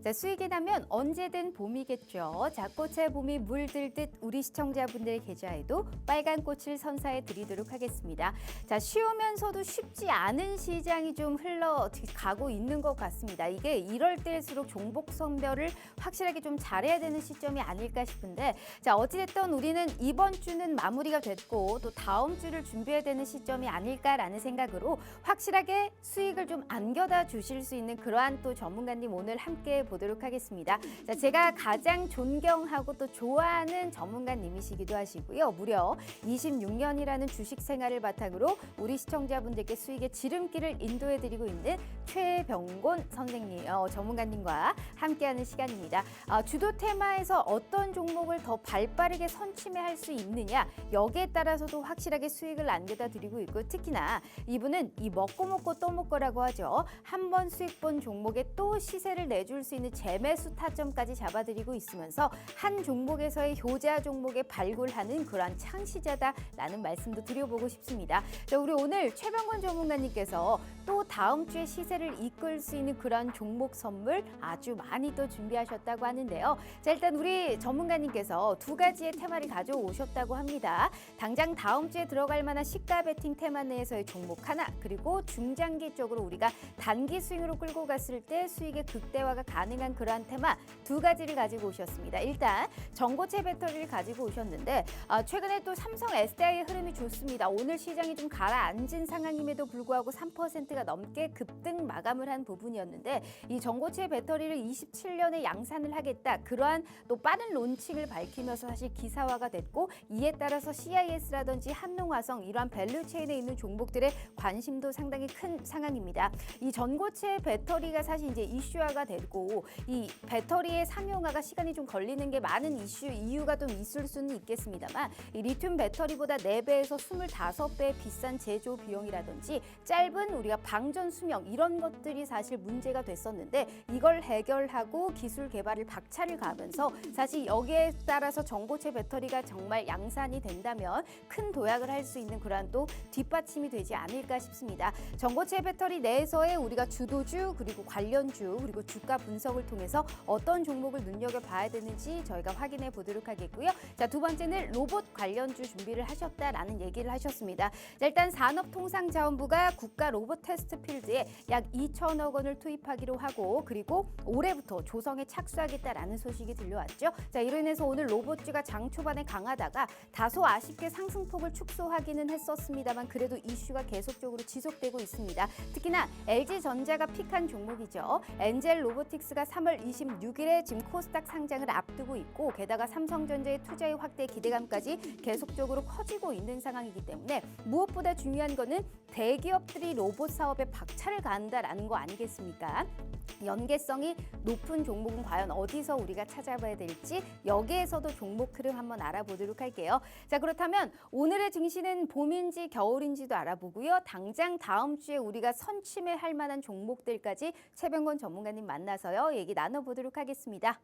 자, 수익이 나면 언제든 봄이겠죠. 잡꽃의 봄이 물들듯 우리 시청자분들의 계좌에도 빨간 꽃을 선사해 드리도록 하겠습니다. 자, 쉬우면서도 쉽지 않은 시장이 좀 흘러가고 있는 것 같습니다. 이게 이럴 때일수록 종목 선별을 확실하게 좀 잘해야 되는 시점이 아닐까 싶은데, 자, 어찌됐든 우리는 이번 주는 마무리가 됐고 또 다음 주를 준비해야 되는 시점이 아닐까라는 생각으로 확실하게 수익을 좀 안겨다 주실 수 있는 그러한 또 전문가님 오늘 함께 보도록 하겠습니다. 자, 제가 가장 존경하고 또 좋아하는 전문가님이시기도 하시고요. 무려 26년이라는 주식 생활을 바탕으로 우리 시청자분들께 수익의 지름길을 인도해드리고 있는 최병곤 선생님, 전문가님과 함께하는 시간입니다. 주도 테마에서 어떤 종목을 더 발빠르게 선취매할 수 있느냐, 여기에 따라서도 확실하게 수익을 안겨다 드리고 있고, 특히나 이분은 이 먹고 또 먹고라고 하죠. 한 번 수익 본 종목에 또 시세를 내줄 수 있는 재매수 타점까지 잡아드리고 있으면서 한 종목에서의 효자 종목에 발굴하는 그러한 창시자다라는 말씀도 드려보고 싶습니다. 자, 우리 오늘 최병곤 전문가님께서 또 다음 주에 시세를 이끌 수 있는 그러한 종목 선물 아주 많이 또 준비하셨다고 하는데요. 자, 일단 우리 전문가님께서 두 가지의 테마를 가져오셨다고 합니다. 당장 다음 주에 들어갈 만한 시가 베팅 테마 내에서의 종목 하나, 그리고 중장기 쪽으로 우리가 단기 스윙으로 끌고 갔을 때 수익의 극대화가 가능한 그러한 테마 두 가지를 가지고 오셨습니다. 일단 전고체 배터리를 가지고 오셨는데, 최근에 또 삼성 SDI의 흐름이 좋습니다. 오늘 시장이 좀 가라앉은 상황임에도 불구하고 3%가 넘게 급등 마감을 한 부분이었는데, 이 전고체 배터리를 27년에 양산을 하겠다, 그러한 또 빠른 론칭을 밝히면서 사실 기사화가 됐고, 이에 따라서 CIS라든지 한농화성 이러한 밸류체인에 있는 종목들의 관심도 상당히 큰 상황입니다. 이 전고체 배터리가 사실 이제 이슈화가 되고, 이 배터리의 상용화가 시간이 좀 걸리는 게 많은 이유가 좀 있을 수는 있겠습니다만, 이 리튬 배터리보다 4배에서 25배 비싼 제조 비용이라든지 짧은 우리가 방전 수명 이런 것들이 사실 문제가 됐었는데, 이걸 해결하고 기술 개발을 박차를 가면서 사실 여기에 따라서 전고체 배터리가 정말 양산이 된다면 큰 도약을 할 수 있는 그러한 또 뒷받침이 되지 않을까 싶습니다. 전고체 배터리 내에서의 우리가 주도주, 그리고 관련주, 그리고 주가 분석을 통해서 어떤 종목을 눈여겨봐야 되는지 저희가 확인해 보도록 하겠고요. 자, 두 번째는 로봇 관련주 준비를 하셨다라는 얘기를 하셨습니다. 자, 일단 산업통상자원부가 국가 로봇 테스트 필드에 약 2천억 원을 투입하기로 하고, 그리고 올해부터 조성에 착수하겠다라는 소식이 들려왔죠. 자, 이로 인해서 오늘 로봇주가 장 초반에 강하다가 다소 아쉽게 상승폭을 축소하기는 했었습니다만, 그래도 이슈가 계속적으로 지속되고 있습니다. 특히나 LG전자가 픽한 종목이죠. 엔젤 로보틱스가 3월 26일에 지금 코스닥 상장을 앞두고 있고, 게다가 삼성전자의 투자의 확대 기대감까지 계속적으로 커지고 있는 상황이기 때문에 무엇보다 중요한 거는 대기업들이 로봇 사업에 박차를 가한다라는 거 아니겠습니까? 연계성이 높은 종목은 과연 어디서 우리가 찾아봐야 될지, 여기에서도 종목 흐름 한번 알아보도록 할게요. 자, 그렇다면 오늘의 증시는 봄인지 겨울인지도 알아보고요. 당장 다음 주에 우리가 선취매할 만한 종목들까지 최병곤 전문가님 만나서요, 얘기 나눠보도록 하겠습니다.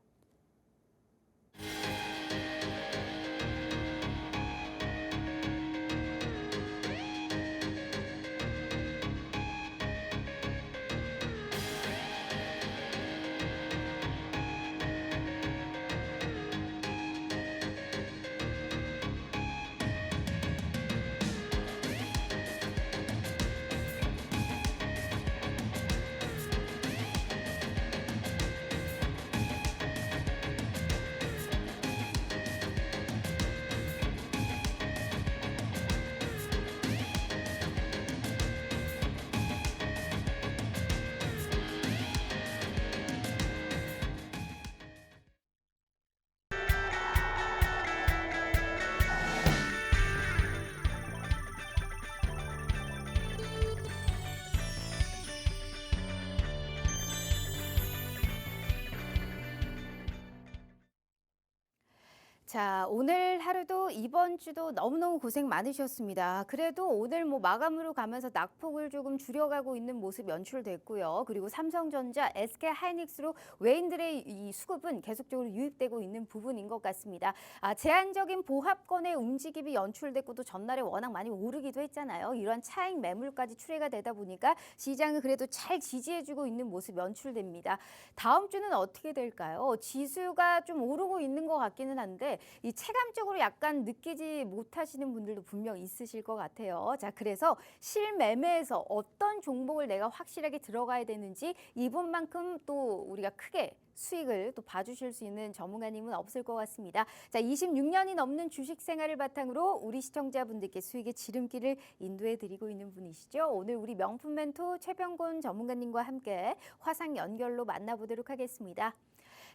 자, 오늘 하루도 이번 주도 너무너무 고생 많으셨습니다. 그래도 오늘 뭐 마감으로 가면서 낙폭을 조금 줄여가고 있는 모습 연출됐고요. 그리고 삼성전자, SK하이닉스로 외인들의 이 수급은 계속적으로 유입되고 있는 부분인 것 같습니다. 제한적인 보합권의 움직임이 연출됐고 또 전날에 워낙 많이 오르기도 했잖아요. 이런 차익 매물까지 출회가 되다 보니까 시장은 그래도 잘 지지해주고 있는 모습 연출됩니다. 다음 주는 어떻게 될까요? 지수가 좀 오르고 있는 것 같기는 한데 이 체감적으로 약간 느끼지 못하시는 분들도 분명 있으실 것 같아요. 자, 그래서 실매매에서 어떤 종목을 내가 확실하게 들어가야 되는지 이분만큼 또 우리가 크게 수익을 또 봐주실 수 있는 전문가님은 없을 것 같습니다. 자, 26년이 넘는 주식 생활을 바탕으로 우리 시청자분들께 수익의 지름길을 인도해 드리고 있는 분이시죠. 오늘 우리 명품 멘토 최병곤 전문가님과 함께 화상 연결로 만나보도록 하겠습니다.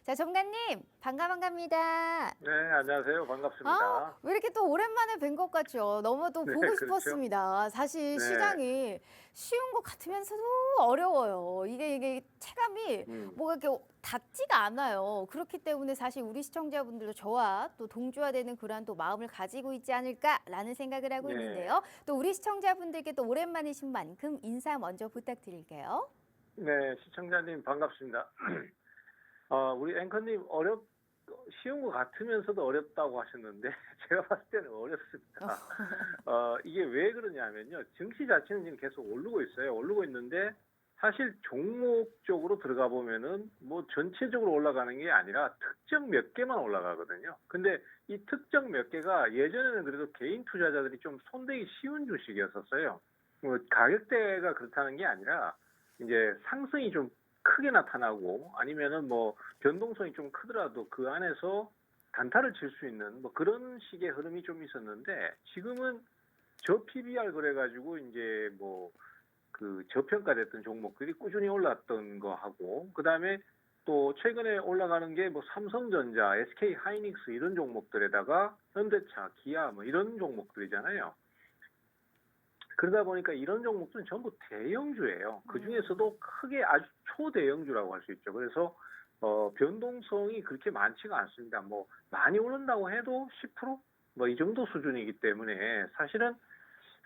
자, 전문가님 반갑습니다. 네, 안녕하세요. 반갑습니다. 왜 이렇게 또 오랜만에 뵌 것 같죠? 너무 또 네, 보고 그렇죠. 싶었습니다. 사실 네. 시장이 쉬운 것 같으면서도 어려워요. 이게 체감이 뭐가 이렇게 닿지가 않아요. 그렇기 때문에 사실 우리 시청자분들도 저와 또 동조화되는 그러한 또 마음을 가지고 있지 않을까라는 생각을 하고 네. 있는데요. 또 우리 시청자분들께 또 오랜만이신 만큼 인사 먼저 부탁드릴게요. 네, 시청자님 반갑습니다. 우리 앵커님 쉬운 것 같으면서도 어렵다고 하셨는데 제가 봤을 때는 어렵습니다. 이게 왜 그러냐면요. 증시 자체는 지금 계속 오르고 있어요. 오르고 있는데 사실 종목적으로 들어가 보면은 뭐 전체적으로 올라가는 게 아니라 특정 몇 개만 올라가거든요. 근데 이 특정 몇 개가 예전에는 그래도 개인 투자자들이 좀 손대기 쉬운 주식이었었어요. 뭐 가격대가 그렇다는 게 아니라 이제 상승이 좀 크게 나타나고 아니면은 뭐 변동성이 좀 크더라도 그 안에서 단타를 칠 수 있는 뭐 그런 식의 흐름이 좀 있었는데 지금은 저 PBR 그래가지고 이제 뭐 그 저평가됐던 종목들이 꾸준히 올랐던 거 하고 그다음에 또 최근에 올라가는 게 뭐 삼성전자, SK하이닉스 이런 종목들에다가 현대차, 기아 뭐 이런 종목들이잖아요. 그러다 보니까 이런 종목들은 전부 대형주예요. 그 중에서도 크게 아주 초대형주라고 할 수 있죠. 그래서 변동성이 그렇게 많지가 않습니다. 뭐 많이 오른다고 해도 10%? 뭐 이 정도 수준이기 때문에 사실은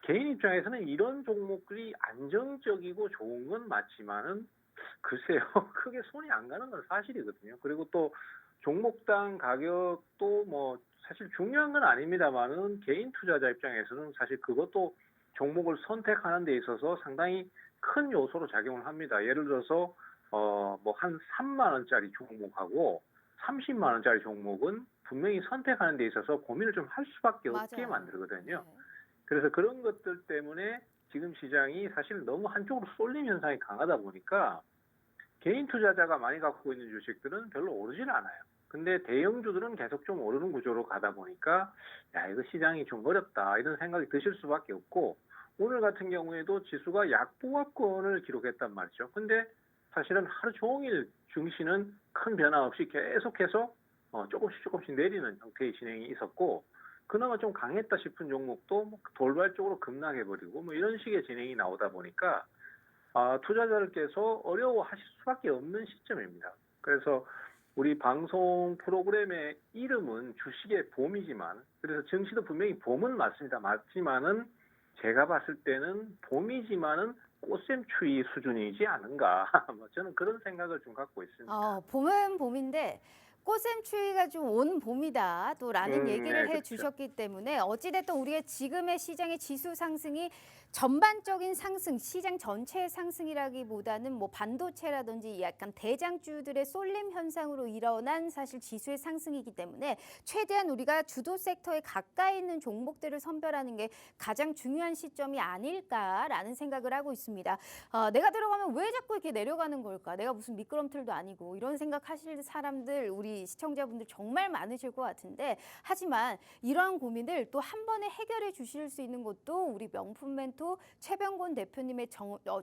개인 입장에서는 이런 종목들이 안정적이고 좋은 건 맞지만은 글쎄요. 크게 손이 안 가는 건 사실이거든요. 그리고 또 종목당 가격도 뭐 사실 중요한 건 아닙니다만은 개인 투자자 입장에서는 사실 그것도 종목을 선택하는 데 있어서 상당히 큰 요소로 작용을 합니다. 예를 들어서 뭐 한 3만 원짜리 종목하고 30만 원짜리 종목은 분명히 선택하는 데 있어서 고민을 좀 할 수밖에 없게 맞아요. 만들거든요. 네. 그래서 그런 것들 때문에 지금 시장이 사실 너무 한쪽으로 쏠림 현상이 강하다 보니까 개인 투자자가 많이 갖고 있는 주식들은 별로 오르질 않아요. 근데 대형주들은 계속 좀 오르는 구조로 가다 보니까 야, 이거 시장이 좀 어렵다 이런 생각이 드실 수밖에 없고 오늘 같은 경우에도 지수가 약보합권을 기록했단 말이죠. 근데 사실은 하루 종일 증시는 큰 변화 없이 계속해서 조금씩 내리는 형태의 진행이 있었고 그나마 좀 강했다 싶은 종목도 뭐 돌발적으로 급락해버리고 뭐 이런 식의 진행이 나오다 보니까 투자자들께서 어려워하실 수밖에 없는 시점입니다. 그래서 우리 방송 프로그램의 이름은 주식의 봄이지만 그래서 증시도 분명히 봄은 맞습니다. 맞지만은 제가 봤을 때는 봄이지만은 꽃샘추위 수준이지 않은가. 뭐 저는 그런 생각을 좀 갖고 있습니다. 봄은 봄인데 꽃샘추위가 좀 온 봄이다 또라는 얘기를 네, 해주셨기 때문에 어찌됐든 우리가 지금의 시장의 지수 상승이 전반적인 상승, 시장 전체의 상승이라기보다는 뭐 반도체라든지 약간 대장주들의 쏠림 현상으로 일어난 사실 지수의 상승이기 때문에 최대한 우리가 주도 섹터에 가까이 있는 종목들을 선별하는 게 가장 중요한 시점이 아닐까라는 생각을 하고 있습니다. 내가 들어가면 왜 자꾸 이렇게 내려가는 걸까? 내가 무슨 미끄럼틀도 아니고 이런 생각하실 사람들 우리 시청자분들 정말 많으실 것 같은데 하지만 이러한 고민을 또 한 번에 해결해 주실 수 있는 것도 우리 명품 멘토 최병곤 대표님의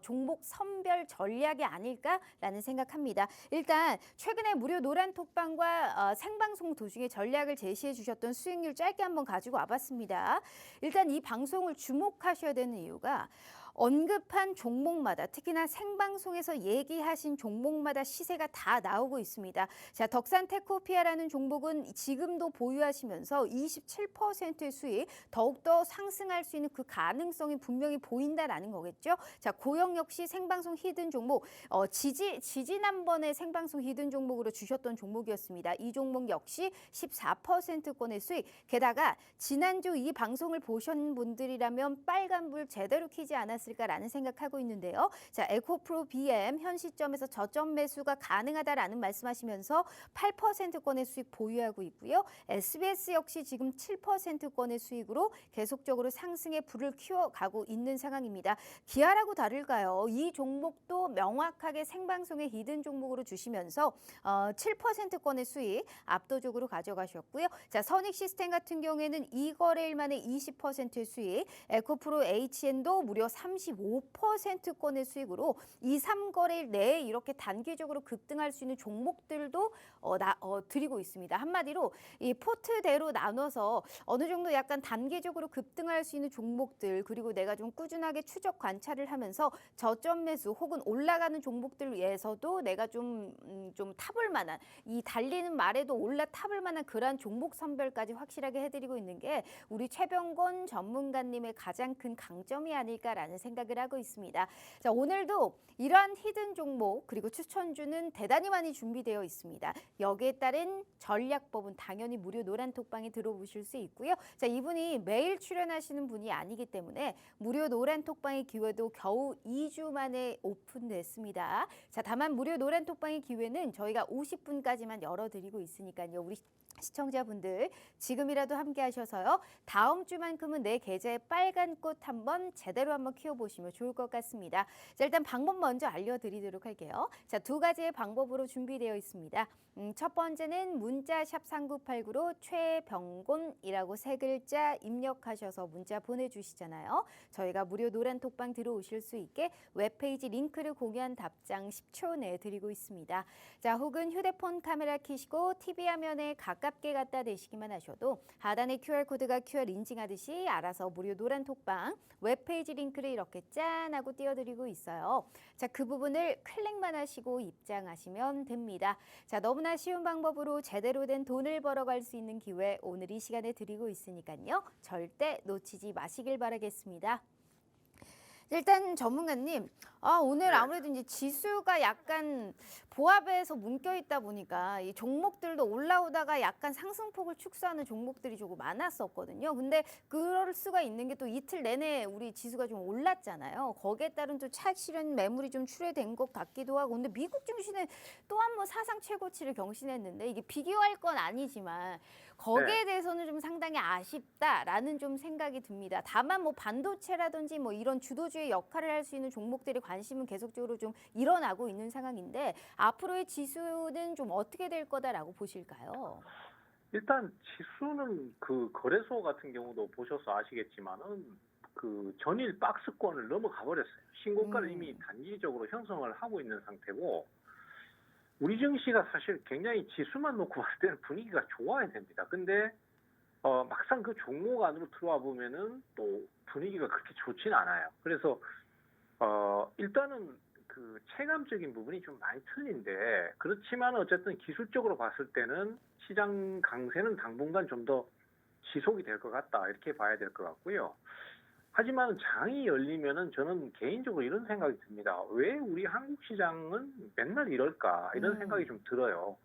종목 선별 전략이 아닐까라는 생각합니다. 일단 최근에 무료 노란 톡방과 생방송 도중에 전략을 제시해 주셨던 수익률 짧게 한번 가지고 와봤습니다. 일단 이 방송을 주목하셔야 되는 이유가 언급한 종목마다 특히나 생방송에서 얘기하신 종목마다 시세가 다 나오고 있습니다. 자, 덕산 테코피아라는 종목은 지금도 보유하시면서 27%의 수익 더욱더 상승할 수 있는 그 가능성이 분명히 보인다라는 거겠죠. 자, 고영 역시 생방송 히든 종목 지지난번에 생방송 히든 종목으로 주셨던 종목이었습니다. 이 종목 역시 14%권의 수익. 게다가 지난주 이 방송을 보신 분들이라면 빨간불 제대로 켜지 않았을까라는 생각하고 있는데요. 자, 에코프로 BM 현 시점에서 저점 매수가 가능하다라는 말씀하시면서 8%권의 수익 보유하고 있고요. SBS 역시 지금 7%권의 수익으로 계속적으로 상승의 불을 키워가고 있는 상황입니다. 기아라고 다를까요? 이 종목도 명확하게 생방송의 히든 종목으로 주시면서 7%권의 수익 압도적으로 가져가셨고요. 자, 선익 시스템 같은 경우에는 2거래일 만에 20%의 수익, 에코프로 HN도 무려 35%권의 수익으로 2, 3거래일 내에 이렇게 단기적으로 급등할 수 있는 종목들도 드리고 있습니다. 한마디로 이 포트대로 나눠서 어느 정도 약간 단기적으로 급등할 수 있는 종목들, 그리고 내가 좀 꾸준하게 추적 관찰을 하면서 저점 매수 혹은 올라가는 종목들 위해서도 내가 좀 타볼 만한, 이 달리는 말에도 올라타볼 만한 그러한 종목 선별까지 확실하게 해드리고 있는 게 우리 최병곤 전문가님의 가장 큰 강점이 아닐까라는 생각을 하고 있습니다. 자, 오늘도 이러한 히든 종목 그리고 추천주는 대단히 많이 준비되어 있습니다. 여기에 따른 전략법은 당연히 무료 노란톡방에 들어보실 수 있고요. 자, 이분이 매일 출연하시는 분이 아니기 때문에 무료 노란톡방의 기회도 겨우 2주 만에 오픈됐습니다. 자, 다만 무료 노란톡방의 기회는 저희가 50분까지만 열어드리고 있으니까요. 우리 시청자분들 지금이라도 함께 하셔서요. 다음 주만큼은 내 계좌에 빨간 꽃 한번 제대로 한번 키워보시면 좋을 것 같습니다. 자, 일단 방법 먼저 알려드리도록 할게요. 자, 두 가지의 방법으로 준비되어 있습니다. 첫 번째는 문자 샵 3989로 최병곤이라고 세 글자 입력하셔서 문자 보내주시잖아요. 저희가 무료 노란톡방 들어오실 수 있게 웹페이지 링크를 공유한 답장 10초 내에 드리고 있습니다. 자, 혹은 휴대폰 카메라 켜시고 TV 화면에 가깝게 갖다 대시기만 하셔도 하단에 QR코드가 QR 인증하듯이 알아서 무료 노란톡방 웹페이지 링크를 이렇게 짠 하고 띄워드리고 있어요. 자, 그 부분을 클릭만 하시고 입장하시면 됩니다. 자, 너무나 쉬운 방법으로 제대로 된 돈을 벌어갈 수 있는 기회 오늘 이 시간에 드리고 있으니까요. 절대 놓치지 마시길 바라겠습니다. 일단 전문가님, 오늘 네. 아무래도 이제 지수가 약간 보합에서 묶여 있다 보니까 이 종목들도 올라오다가 약간 상승폭을 축소하는 종목들이 조금 많았었거든요. 근데 그럴 수가 있는 게 또 이틀 내내 우리 지수가 좀 올랐잖아요. 거기에 따른 또 차익 실현 매물이 좀 출회된 것 같기도 하고. 근데 미국 증시는 또 한 번 사상 최고치를 경신했는데 이게 비교할 건 아니지만 거기에 대해서는 좀 상당히 아쉽다라는 좀 생각이 듭니다. 다만 뭐 반도체라든지 뭐 이런 주도주의 역할을 할 수 있는 종목들의 관심은 계속적으로 좀 일어나고 있는 상황인데 앞으로의 지수는 좀 어떻게 될 거다라고 보실까요? 일단 지수는 그 거래소 같은 경우도 보셔서 아시겠지만은 그 전일 박스권을 넘어가 버렸어요. 신고가를 이미 단기적으로 형성을 하고 있는 상태고, 우리 증시가 사실 굉장히 지수만 놓고 봤을 때는 분위기가 좋아야 됩니다. 근데 막상 그 종목 안으로 들어와 보면은 또 분위기가 그렇게 좋지는 않아요. 그래서 일단은 그 체감적인 부분이 좀 많이 틀린데, 그렇지만 어쨌든 기술적으로 봤을 때는 시장 강세는 당분간 좀 더 지속이 될 것 같다, 이렇게 봐야 될 것 같고요. 하지만 장이 열리면은 저는 개인적으로 이런 생각이 듭니다. 왜 우리 한국 시장은 맨날 이럴까, 이런 생각이 좀 들어요.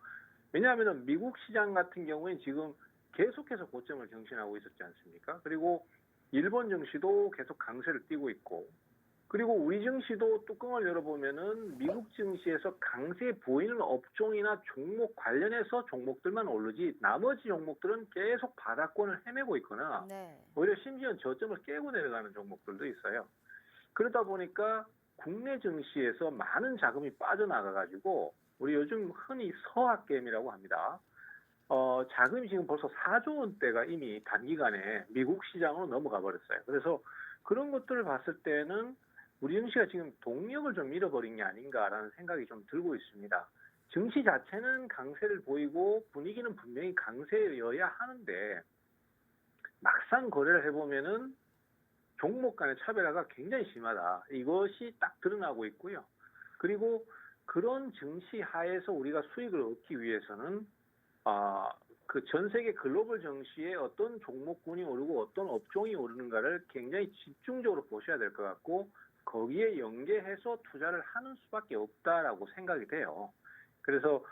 왜냐하면 미국 시장 같은 경우에 지금 계속해서 고점을 경신하고 있었지 않습니까? 그리고 일본 증시도 계속 강세를 띠고 있고, 그리고 우리 증시도 뚜껑을 열어보면은 미국 증시에서 강세 보이는 업종이나 종목 관련해서 종목들만 오르지 나머지 종목들은 계속 바닥권을 헤매고 있거나 오히려 심지어 저점을 깨고 내려가는 종목들도 있어요. 그러다 보니까 국내 증시에서 많은 자금이 빠져나가가지고 우리 요즘 흔히 서학개미라고 합니다. 자금이 지금 벌써 4조 원대가 이미 단기간에 미국 시장으로 넘어가 버렸어요. 그래서 그런 것들을 봤을 때는 우리 증시가 지금 동력을 좀 잃어버린 게 아닌가라는 생각이 좀 들고 있습니다. 증시 자체는 강세를 보이고 분위기는 분명히 강세여야 하는데 막상 거래를 해보면은 종목 간의 차별화가 굉장히 심하다. 이것이 딱 드러나고 있고요. 그리고 그런 증시 하에서 우리가 수익을 얻기 위해서는 그 전 세계 글로벌 증시에 어떤 종목군이 오르고 어떤 업종이 오르는가를 굉장히 집중적으로 보셔야 될 것 같고 거기에 연계해서 투자를 하는 수밖에 없다라고 생각이 돼요. 그래서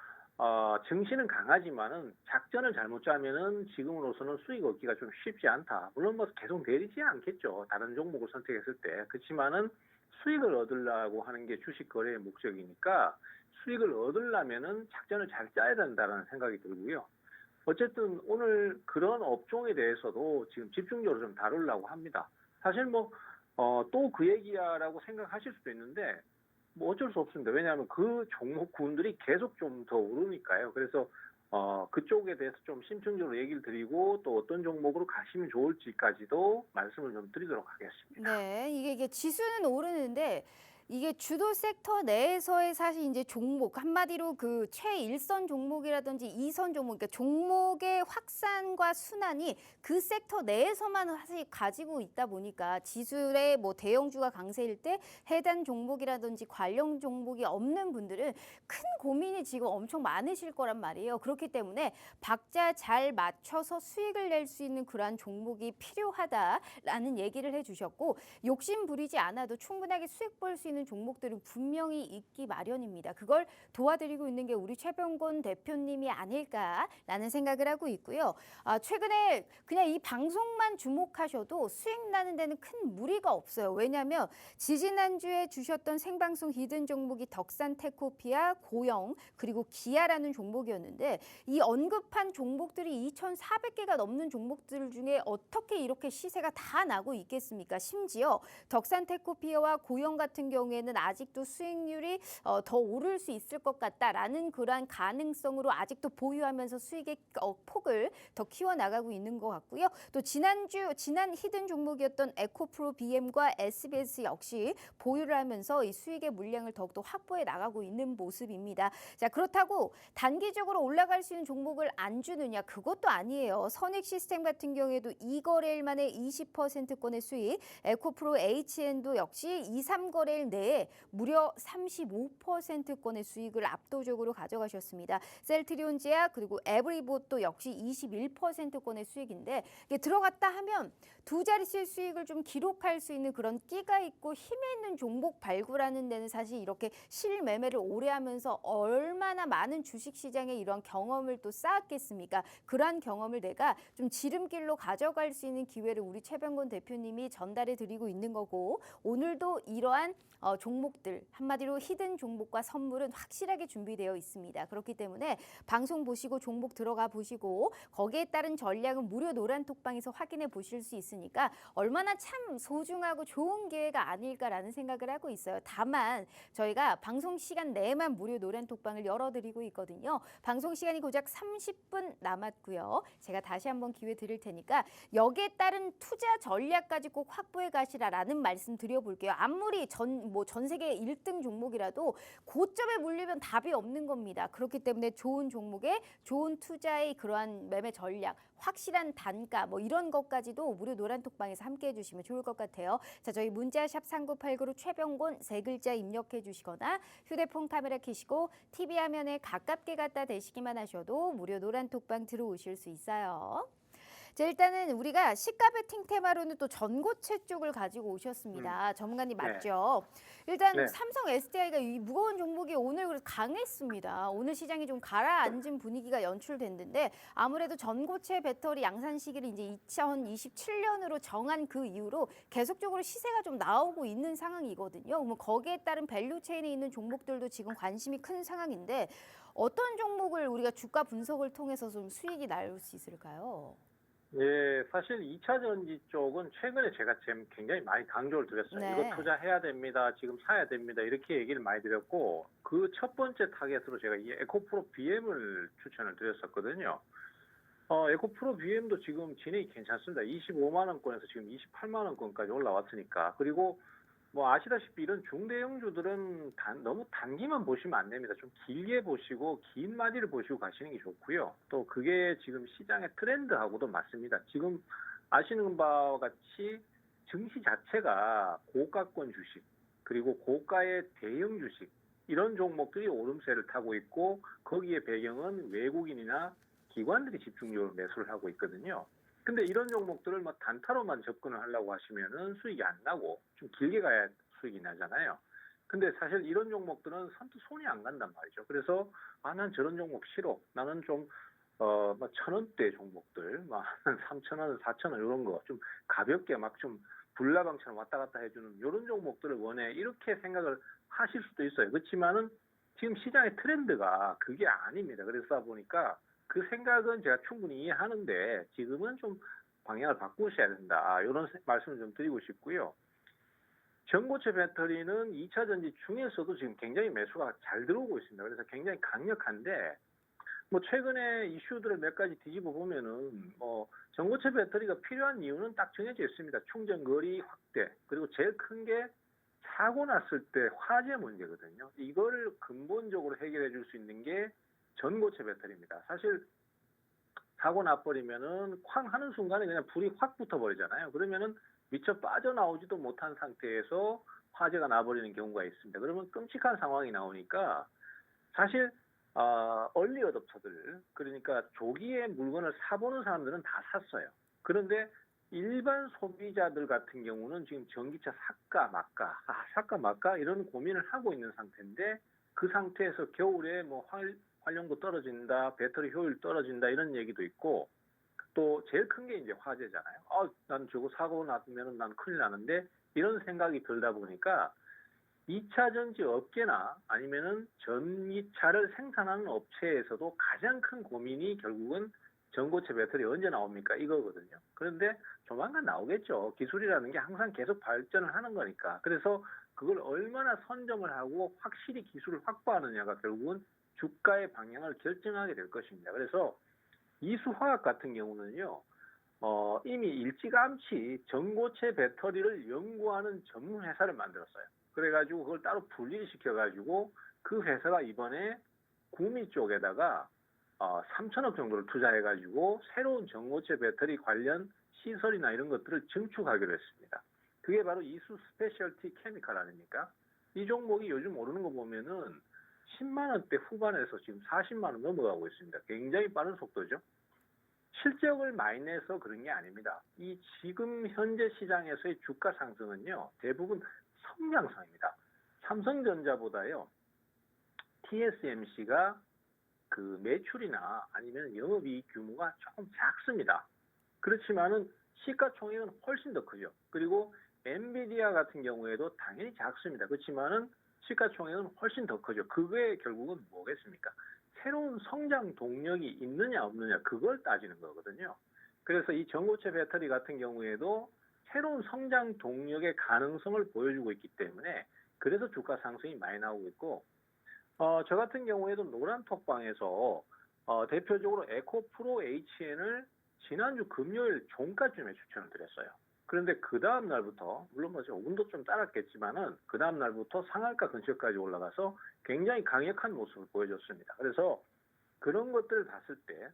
증시는 강하지만은 작전을 잘못 짜면은 지금으로서는 수익 얻기가 좀 쉽지 않다. 물론 뭐 계속 내리지 않겠죠. 다른 종목을 선택했을 때. 그렇지만은 수익을 얻으려고 하는 게 주식 거래의 목적이니까 수익을 얻으려면은 작전을 잘 짜야 된다는 생각이 들고요. 어쨌든 오늘 그런 업종에 대해서도 지금 집중적으로 좀 다루려고 합니다. 사실 뭐 또 그 얘기야라고 생각하실 수도 있는데 뭐 어쩔 수 없습니다. 왜냐하면 그 종목군들이 계속 좀 더 오르니까요. 그래서 그쪽에 대해서 좀 심층적으로 얘기를 드리고 또 어떤 종목으로 가시면 좋을지까지도 말씀을 좀 드리도록 하겠습니다. 네, 이게 지수는 오르는데 이게 주도 섹터 내에서의 사실 이제 종목 한마디로 그 최일선 종목이라든지 이선 종목, 그러니까 종목의 확산과 순환이 그 섹터 내에서만 사실 가지고 있다 보니까 지수의 뭐 대형주가 강세일 때 해당 종목이라든지 관련 종목이 없는 분들은 큰 고민이 지금 엄청 많으실 거란 말이에요. 그렇기 때문에 박자 잘 맞춰서 수익을 낼 수 있는 그러한 종목이 필요하다라는 얘기를 해주셨고 욕심 부리지 않아도 충분하게 수익 볼 수 있는 종목들은 분명히 있기 마련입니다. 그걸 도와드리고 있는 게 우리 최병곤 대표님이 아닐까라는 생각을 하고 있고요. 최근에 그냥 이 방송만 주목하셔도 수익 나는 데는 큰 무리가 없어요. 왜냐하면 지지난주에 주셨던 생방송 히든 종목이 덕산 테코피아, 고영 그리고 기아라는 종목이었는데 이 언급한 종목들이 2,400개가 넘는 종목들 중에 어떻게 이렇게 시세가 다 나고 있겠습니까? 심지어 덕산 테코피아와 고영 같은 경우에는 아직도 수익률이 더 오를 수 있을 것 같다라는 그러한 가능성으로 아직도 보유하면서 수익의 폭을 더 키워나가고 있는 것 같고요. 또 지난 히든 종목이었던 에코프로 BM과 SBS 역시 보유를 하면서 이 수익의 물량을 더욱더 확보해 나가고 있는 모습입니다. 자, 그렇다고 단기적으로 올라갈 수 있는 종목을 안 주느냐? 그것도 아니에요. 선익 시스템 같은 경우에도 2거래일 만에 20%권의 수익, 에코프로 HN도 역시 2, 3거래일 내에 무려 35%권의 수익을 압도적으로 가져가셨습니다. 셀트리온제약 그리고 에브리봇도 역시 21%권의 수익인데 이게 들어갔다 하면 두 자릿수 수익을 좀 기록할 수 있는 그런 끼가 있고 힘이 있는 종목 발굴하는 데는 사실 이렇게 실매매를 오래 하면서 얼마나 많은 주식시장에 이런 경험을 또 쌓았겠습니까? 그러한 경험을 내가 좀 지름길로 가져갈 수 있는 기회를 우리 최병곤 대표님이 전달해 드리고 있는 거고 오늘도 이러한 종목들 한마디로 히든 종목과 선물은 확실하게 준비되어 있습니다. 그렇기 때문에 방송 보시고 종목 들어가 보시고 거기에 따른 전략은 무료 노란톡방에서 확인해 보실 수 있으니까 얼마나 참 소중하고 좋은 기회가 아닐까라는 생각을 하고 있어요. 다만 저희가 방송 시간 내에만 무료 노란톡방을 열어드리고 있거든요. 방송 시간이 고작 30분 남았고요. 제가 다시 한번 기회 드릴 테니까 여기에 따른 투자 전략까지 꼭 확보해 가시라라는 말씀 드려볼게요. 아무리 전 세계 1등 종목이라도 고점에 물리면 답이 없는 겁니다. 그렇기 때문에 좋은 종목에 좋은 투자의 그러한 매매 전략, 확실한 단가 뭐 이런 것까지도 무료 노란톡방에서 함께해 주시면 좋을 것 같아요. 자, 저희 문자샵 3989로 최병곤 세 글자 입력해 주시거나 휴대폰 카메라 켜시고 TV 화면에 가깝게 갖다 대시기만 하셔도 무료 노란톡방 들어오실 수 있어요. 자, 일단은 우리가 시가 베팅 테마로는 또 전고체 쪽을 가지고 오셨습니다. 전문가님 네. 맞죠? 일단 네. 삼성 SDI가 이 무거운 종목이 오늘 그래서 강했습니다. 오늘 시장이 좀 가라앉은 분위기가 연출됐는데 아무래도 전고체 배터리 양산 시기를 이제 2027년으로 정한 그 이후로 계속적으로 시세가 좀 나오고 있는 상황이거든요. 그러면 거기에 따른 밸류 체인에 있는 종목들도 지금 관심이 큰 상황인데 어떤 종목을 우리가 주가 분석을 통해서 좀 수익이 날 수 있을까요? 예, 사실 2차 전지 쪽은 최근에 제가 지금 굉장히 많이 강조를 드렸어요. 네. 이거 투자해야 됩니다. 지금 사야 됩니다. 이렇게 얘기를 많이 드렸고 그 첫 번째 타겟으로 제가 이 에코프로 BM을 추천을 드렸었거든요. 에코프로 BM도 지금 진행이 괜찮습니다. 25만 원권에서 지금 28만 원권까지 올라왔으니까. 그리고 뭐 아시다시피 이런 중대형주들은 너무 단기만 보시면 안 됩니다. 좀 길게 보시고 긴 마디를 보시고 가시는 게 좋고요. 또 그게 지금 시장의 트렌드하고도 맞습니다. 지금 아시는 바와 같이 증시 자체가 고가권 주식 그리고 고가의 대형 주식 이런 종목들이 오름세를 타고 있고 거기에 배경은 외국인이나 기관들이 집중적으로 매수를 하고 있거든요. 근데 이런 종목들을 뭐 단타로만 접근을 하려고 하시면은 수익이 안 나고 좀 길게 가야 수익이 나잖아요. 근데 사실 이런 종목들은 선뜻 손이 안 간단 말이죠. 그래서 난 저런 종목 싫어. 나는 좀 뭐 1,000원대 종목들, 막 3,000원, 4,000원 이런 거 좀 가볍게 막 좀 불나방처럼 왔다 갔다 해주는 이런 종목들을 원해 이렇게 생각을 하실 수도 있어요. 그렇지만은 지금 시장의 트렌드가 그게 아닙니다. 그래서 보니까 그 생각은 제가 충분히 이해하는데 지금은 좀 방향을 바꾸셔야 된다. 이런 말씀을 좀 드리고 싶고요. 전고체 배터리는 2차 전지 중에서도 지금 굉장히 매수가 잘 들어오고 있습니다. 그래서 굉장히 강력한데 뭐 최근에 이슈들을 몇 가지 뒤집어 보면은 전고체 배터리가 필요한 이유는 딱 정해져 있습니다. 충전 거리 확대 그리고 제일 큰 게 사고 났을 때 화재 문제거든요. 이거를 근본적으로 해결해 줄 수 있는 게 전고체 배터리입니다. 사실 사고 나버리면은 쾅 하는 순간에 그냥 불이 확 붙어버리잖아요. 그러면은 미처 빠져나오지도 못한 상태에서 화재가 나버리는 경우가 있습니다. 그러면 끔찍한 상황이 나오니까 사실 얼리 어댑터들 그러니까 조기에 물건을 사보는 사람들은 다 샀어요. 그런데 일반 소비자들 같은 경우는 지금 전기차 살까 말까 이런 고민을 하고 있는 상태인데 그 상태에서 겨울에 뭐 활용도 떨어진다, 배터리 효율 떨어진다 이런 얘기도 있고 또 제일 큰 게 이제 화재잖아요. 난 저거 사고 나면 난 큰일 나는데 이런 생각이 들다 보니까 2차 전지 업계나 아니면은 전기차를 생산하는 업체에서도 가장 큰 고민이 결국은 전고체 배터리 언제 나옵니까? 이거거든요. 그런데 조만간 나오겠죠. 기술이라는 게 항상 계속 발전을 하는 거니까. 그래서 그걸 얼마나 선점을 하고 확실히 기술을 확보하느냐가 결국은 주가의 방향을 결정하게 될 것입니다. 그래서 이수화학 같은 경우는요. 이미 일찌감치 전고체 배터리를 연구하는 전문 회사를 만들었어요. 그래가지고 그걸 따로 분리시켜가지고 그 회사가 이번에 구미 쪽에다가 3천억 정도를 투자해가지고 새로운 전고체 배터리 관련 시설이나 이런 것들을 증축하기로 했습니다. 그게 바로 이수 스페셜티 케미칼 아닙니까? 이 종목이 요즘 오르는 거 보면은 10만 원대 후반에서 지금 40만 원 넘어가고 있습니다. 굉장히 빠른 속도죠. 실적을 많이 내서 그런 게 아닙니다. 이 지금 현재 시장에서의 주가 상승은요, 대부분 성장성입니다. 삼성전자보다요, TSMC가 그 매출이나 아니면 영업이익 규모가 조금 작습니다. 그렇지만은 시가총액은 훨씬 더 크죠. 그리고 엔비디아 같은 경우에도 당연히 작습니다. 그렇지만은 시가총액은 훨씬 더 크죠. 그게 결국은 뭐겠습니까? 새로운 성장 동력이 있느냐 없느냐 그걸 따지는 거거든요. 그래서 이 전고체 배터리 같은 경우에도 새로운 성장 동력의 가능성을 보여주고 있기 때문에 그래서 주가 상승이 많이 나오고 있고 저 같은 경우에도 노란톡방에서 대표적으로 에코프로 HN을 지난주 금요일 종가쯤에 추천을 드렸어요. 그런데 그 다음 날부터 물론 뭐 운도 좀 따랐겠지만은 그 다음 날부터 상한가 근처까지 올라가서 굉장히 강력한 모습을 보여줬습니다. 그래서 그런 것들을 봤을 때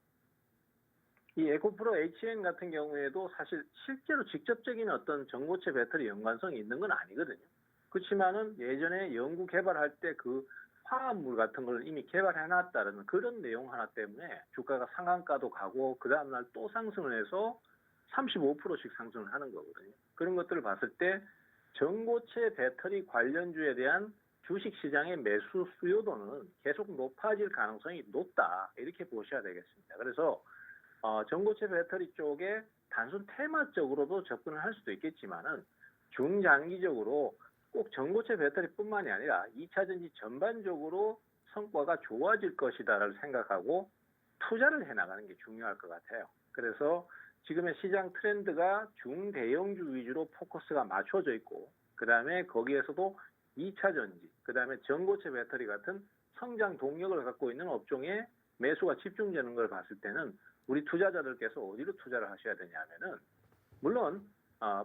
이 에코프로 HN 같은 경우에도 사실 실제로 직접적인 어떤 전고체 배터리 연관성이 있는 건 아니거든요. 그렇지만은 예전에 연구 개발할 때 그 화합물 같은 걸 이미 개발해놨다는 그런 내용 하나 때문에 주가가 상한가도 가고 그 다음날 또 상승을 해서 35%씩 상승을 하는 거거든요. 그런 것들을 봤을 때 전고체 배터리 관련주에 대한 주식시장의 매수 수요도는 계속 높아질 가능성이 높다. 이렇게 보셔야 되겠습니다. 그래서 전고체 배터리 쪽에 단순 테마적으로도 접근을 할 수도 있겠지만은 중장기적으로 꼭 전고체 배터리뿐만이 아니라 2차 전지 전반적으로 성과가 좋아질 것이다라고 생각하고 투자를 해나가는 게 중요할 것 같아요. 그래서 지금의 시장 트렌드가 중대형주 위주로 포커스가 맞춰져 있고 그 다음에 거기에서도 2차 전지, 그 다음에 전고체 배터리 같은 성장 동력을 갖고 있는 업종에 매수가 집중되는 걸 봤을 때는 우리 투자자들께서 어디로 투자를 하셔야 되냐면은 물론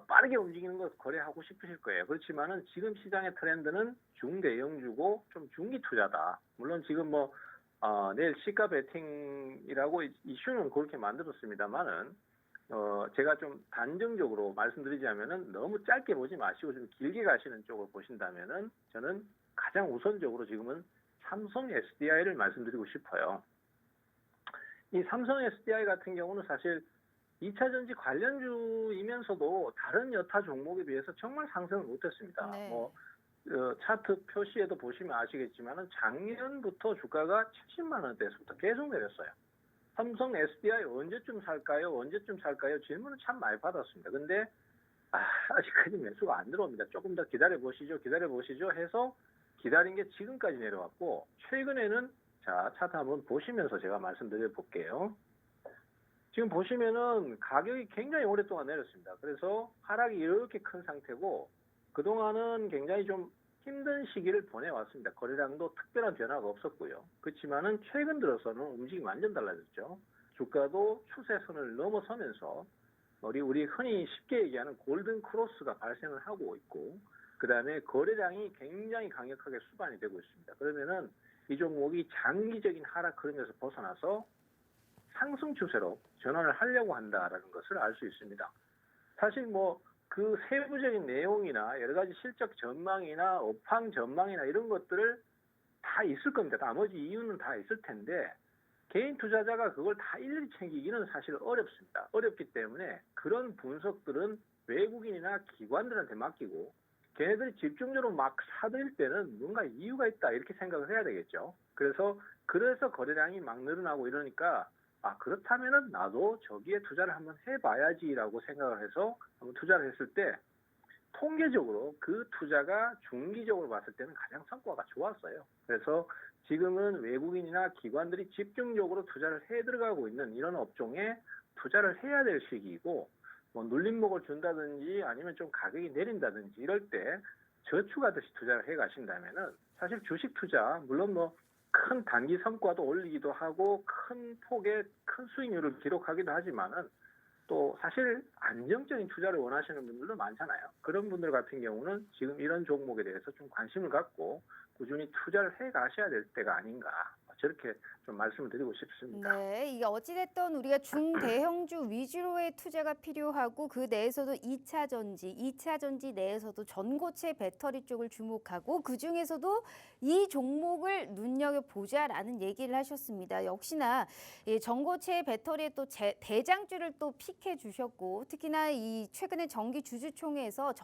빠르게 움직이는 거 거래하고 싶으실 거예요. 그렇지만은 지금 시장의 트렌드는 중대형주고 좀 중기 투자다. 물론 지금 내일 시가 베팅이라고 이슈는 그렇게 만들었습니다만은 제가 좀 단정적으로 말씀드리자면은 너무 짧게 보지 마시고 좀 길게 가시는 쪽을 보신다면은 저는 가장 우선적으로 지금은 삼성 SDI를 말씀드리고 싶어요. 이 삼성 SDI 같은 경우는 사실 2차 전지 관련주이면서도 다른 여타 종목에 비해서 정말 상승을 못했습니다. 네. 차트 표시에도 보시면 아시겠지만은 작년부터 주가가 70만 원대에서부터 계속 내렸어요. 삼성 SDI 언제쯤 살까요? 언제쯤 살까요? 질문을 참 많이 받았습니다. 근데 아직까지 매수가 안 들어옵니다. 조금 더 기다려 보시죠 해서 기다린 게 지금까지 내려왔고, 최근에는 자, 차트 한번 보시면서 제가 말씀드려 볼게요. 지금 보시면은 가격이 굉장히 오랫동안 내렸습니다. 그래서 하락이 이렇게 큰 상태고, 그동안은 굉장히 좀 힘든 시기를 보내왔습니다. 거래량도 특별한 변화가 없었고요. 그렇지만은 최근 들어서는 움직임이 완전 달라졌죠. 주가도 추세선을 넘어서면서 우리 흔히 쉽게 얘기하는 골든 크로스가 발생을 하고 있고, 그 다음에 거래량이 굉장히 강력하게 수반이 되고 있습니다. 그러면은 이 종목이 장기적인 하락 흐름에서 벗어나서 상승 추세로 전환을 하려고 한다라는 것을 알 수 있습니다. 사실 그 세부적인 내용이나 여러 가지 실적 전망이나 업황 전망이나 이런 것들을 다 있을 겁니다. 나머지 이유는 다 있을 텐데 개인 투자자가 그걸 다 일일이 챙기기는 사실 어렵습니다. 어렵기 때문에 그런 분석들은 외국인이나 기관들한테 맡기고, 걔네들이 집중적으로 막 사들일 때는 뭔가 이유가 있다 이렇게 생각을 해야 되겠죠. 그래서 거래량이 막 늘어나고 이러니까 그렇다면은 나도 저기에 투자를 한번 해봐야지라고 생각을 해서 한번 투자를 했을 때 통계적으로 그 투자가 중기적으로 봤을 때는 가장 성과가 좋았어요. 그래서 지금은 외국인이나 기관들이 집중적으로 투자를 해 들어가고 있는 이런 업종에 투자를 해야 될 시기이고, 눌림목을 준다든지 아니면 좀 가격이 내린다든지 이럴 때 저축하듯이 투자를 해 가신다면은 사실 주식 투자 물론 큰 단기 성과도 올리기도 하고 큰 폭의 큰 수익률을 기록하기도 하지만은 또 사실 안정적인 투자를 원하시는 분들도 많잖아요. 그런 분들 같은 경우는 지금 이런 종목에 대해서 좀 관심을 갖고 꾸준히 투자를 해 가셔야 될 때가 아닌가, 저렇게 좀 말씀을 드리고 싶습니다. 네, 이게 어찌됐든 우리가 중대형주 위주로의 투자가 필요하고 그 내에서도 2차 전지 내에서도 전고체 배터리 쪽을 주목하고 그 중에서도 이 종목을 눈여겨보자라는 얘기를 하셨습니다. 역시나 이 전고체 배터리의 또 대장주를 또 픽해 주셨고, 특히나 이 최근에 정기 주주총회에서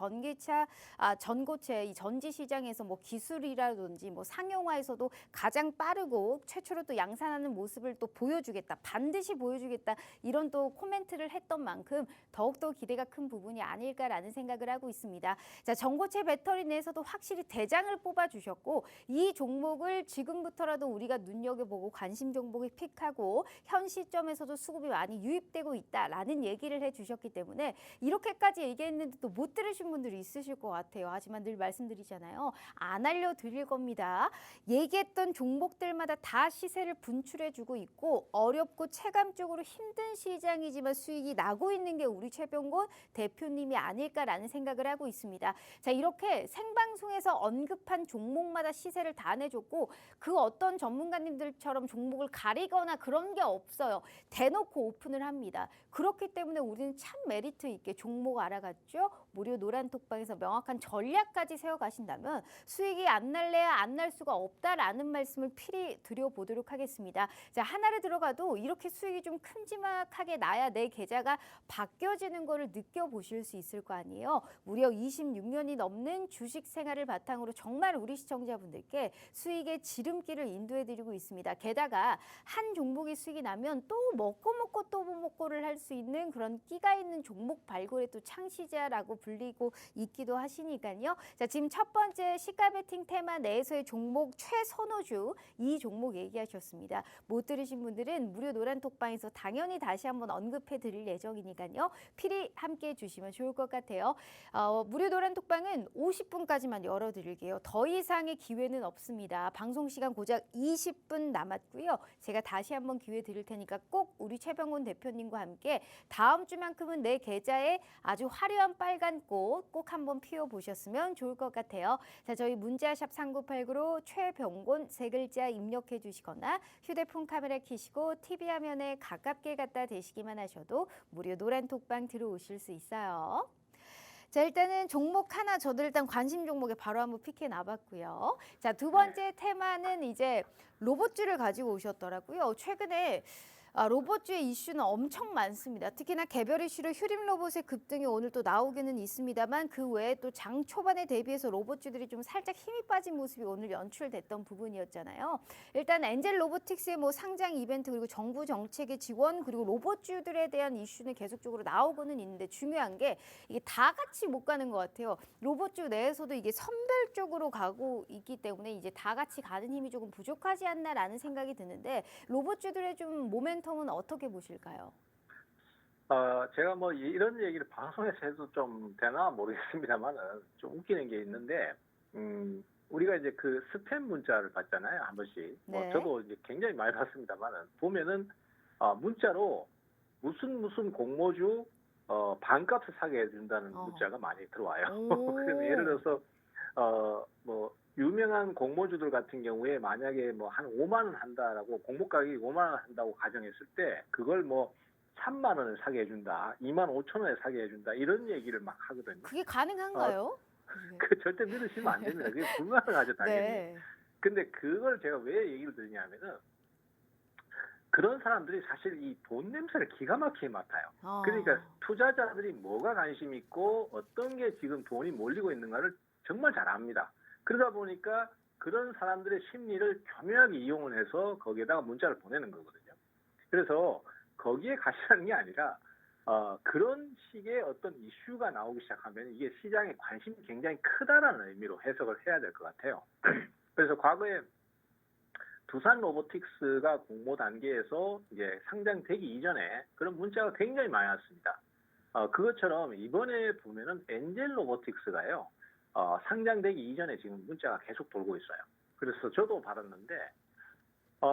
전고체 이 전지 시장에서 기술이라든지 상용화에서도 가장 빠르고 최초로 또 양산하는 모습을 또 보여주겠다, 반드시 보여주겠다, 이런 또 코멘트를 했던 만큼 더욱더 기대가 큰 부분이 아닐까라는 생각을 하고 있습니다. 자, 전고체 배터리 내에서도 확실히 대장을 뽑아주셨고, 이 종목을 지금부터라도 우리가 눈여겨보고 관심 종목을 픽하고 현 시점에서도 수급이 많이 유입되고 있다라는 얘기를 해주셨기 때문에 이렇게까지 얘기했는데도 못 들으신 분들이 있으실 것 같아요. 하지만 늘 말씀드리잖아요. 안 알려드릴 겁니다. 얘기했던 종목들마다 다 시세를 분출해주고 있고, 어렵고 체감적으로 힘든 시장이지만 수익이 나고 있는 게 우리 최병곤 대표님이 아닐까라는 생각을 하고 있습니다. 자, 이렇게 생방송에서 언급한 종목마다 시세를 다 내줬고, 그 어떤 전문가님들처럼 종목을 가리거나 그런 게 없어요. 대놓고 오픈을 합니다. 그렇기 때문에 우리는 참 메리트 있게 종목 알아갔죠. 무료 노란톡방에서 명확한 전략까지 세워가신다면 수익이 안 날래야 안 날 수가 없다라는 말씀을 필히 드려보도록 하겠습니다. 자, 하나를 들어가도 이렇게 수익이 좀 큼지막하게 나야 내 계좌가 바뀌어지는 거를 느껴보실 수 있을 거 아니에요. 무려 26년이 넘는 주식 생활을 바탕으로 정말 우리 시청자분들께 수익의 지름길을 인도해드리고 있습니다. 게다가 한 종목이 수익이 나면 또 먹고 또 먹고를 할 수 있는 그런 끼가 있는 종목 발굴의 또 창시자라고 불리고 있기도 하시니까요. 자, 지금 첫 번째 시가 베팅 테마 내에서의 종목 최선호주, 이 종목 얘기하셨습니다. 못 들으신 분들은 무료 노란톡방에서 당연히 다시 한번 언급해 드릴 예정이니까요. 필히 함께해 주시면 좋을 것 같아요. 무료 노란톡방은 50분까지만 열어드릴게요. 더 이상의 기회는 없습니다. 방송 시간 고작 20분 남았고요. 제가 다시 한번 기회 드릴 테니까 꼭 우리 최병곤 대표님과 함께 다음 주만큼은 내 계좌에 아주 화려한 빨간 꽃 꼭 한번 피워보셨으면 좋을 것 같아요. 자, 저희 문자샵 3989로 최병곤 세 글자 입력해 주시면 두시거나 휴대폰 카메라 켜시고 TV 화면에 가깝게 갖다 대시기만 하셔도 무료 노란 톡방 들어오실 수 있어요. 자, 일단은 종목 하나 저도 일단 관심 종목에 바로 한번 픽해 놔봤고요. 자, 두 번째 테마는 이제 로봇주를 가지고 오셨더라고요. 최근에 로봇주의 이슈는 엄청 많습니다. 특히나 개별 이슈로 휴림 로봇의 급등이 오늘 또 나오기는 있습니다만 그 외에 또 장 초반에 대비해서 로봇주들이 좀 살짝 힘이 빠진 모습이 오늘 연출됐던 부분이었잖아요. 일단 엔젤 로보틱스의 뭐 상장 이벤트 그리고 정부 정책의 지원 그리고 로봇주들에 대한 이슈는 계속적으로 나오고는 있는데 중요한 게 이게 다 같이 못 가는 것 같아요. 로봇주 내에서도 이게 선별적으로 가고 있기 때문에 이제 다 같이 가는 힘이 조금 부족하지 않나라는 생각이 드는데 로봇주들의 좀 모멘텀은 어떻게 보실까요? 제가 뭐 이런 얘기를 방송에서 해도 좀 되나 모르겠습니다만은 좀 웃기는 게 있는데, 우리가 이제 그 스팸 문자를 받잖아요, 한 번씩. 뭐 네. 저도 이제 굉장히 많이 받습니다만은 보면은 문자로 무슨 공모주 반값을 사게 해준다는 문자가 많이 들어와요. 그럼 예를 들어서 뭐 유명한 공모주들 같은 경우에 만약에 뭐 한 5만 원 한다라고 공모 가격이 5만 원 한다고 가정했을 때 그걸 뭐 3만 원을 사게 해준다, 2만 5천 원에 사게 해준다 이런 얘기를 막 하거든요. 그게 가능한가요? 그 절대 믿으시면 안 됩니다. 그게 불가능하죠 당연히. 네. 근데 그걸 제가 왜 얘기를 드리냐면은 그런 사람들이 사실 이 돈 냄새를 기가 막히게 맡아요. 그러니까 투자자들이 뭐가 관심 있고 어떤 게 지금 돈이 몰리고 있는가를 정말 잘 압니다. 그러다 보니까 그런 사람들의 심리를 교묘하게 이용을 해서 거기에다가 문자를 보내는 거거든요. 그래서 거기에 가시라는 게 아니라 그런 식의 어떤 이슈가 나오기 시작하면 이게 시장에 관심이 굉장히 크다라는 의미로 해석을 해야 될 것 같아요. 그래서 과거에 두산 로보틱스가 공모 단계에서 이제 상장되기 이전에 그런 문자가 굉장히 많이 왔습니다. 그것처럼 이번에 보면은 엔젤 로보틱스가요, 상장되기 이전에 지금 문자가 계속 돌고 있어요. 그래서 저도 받았는데,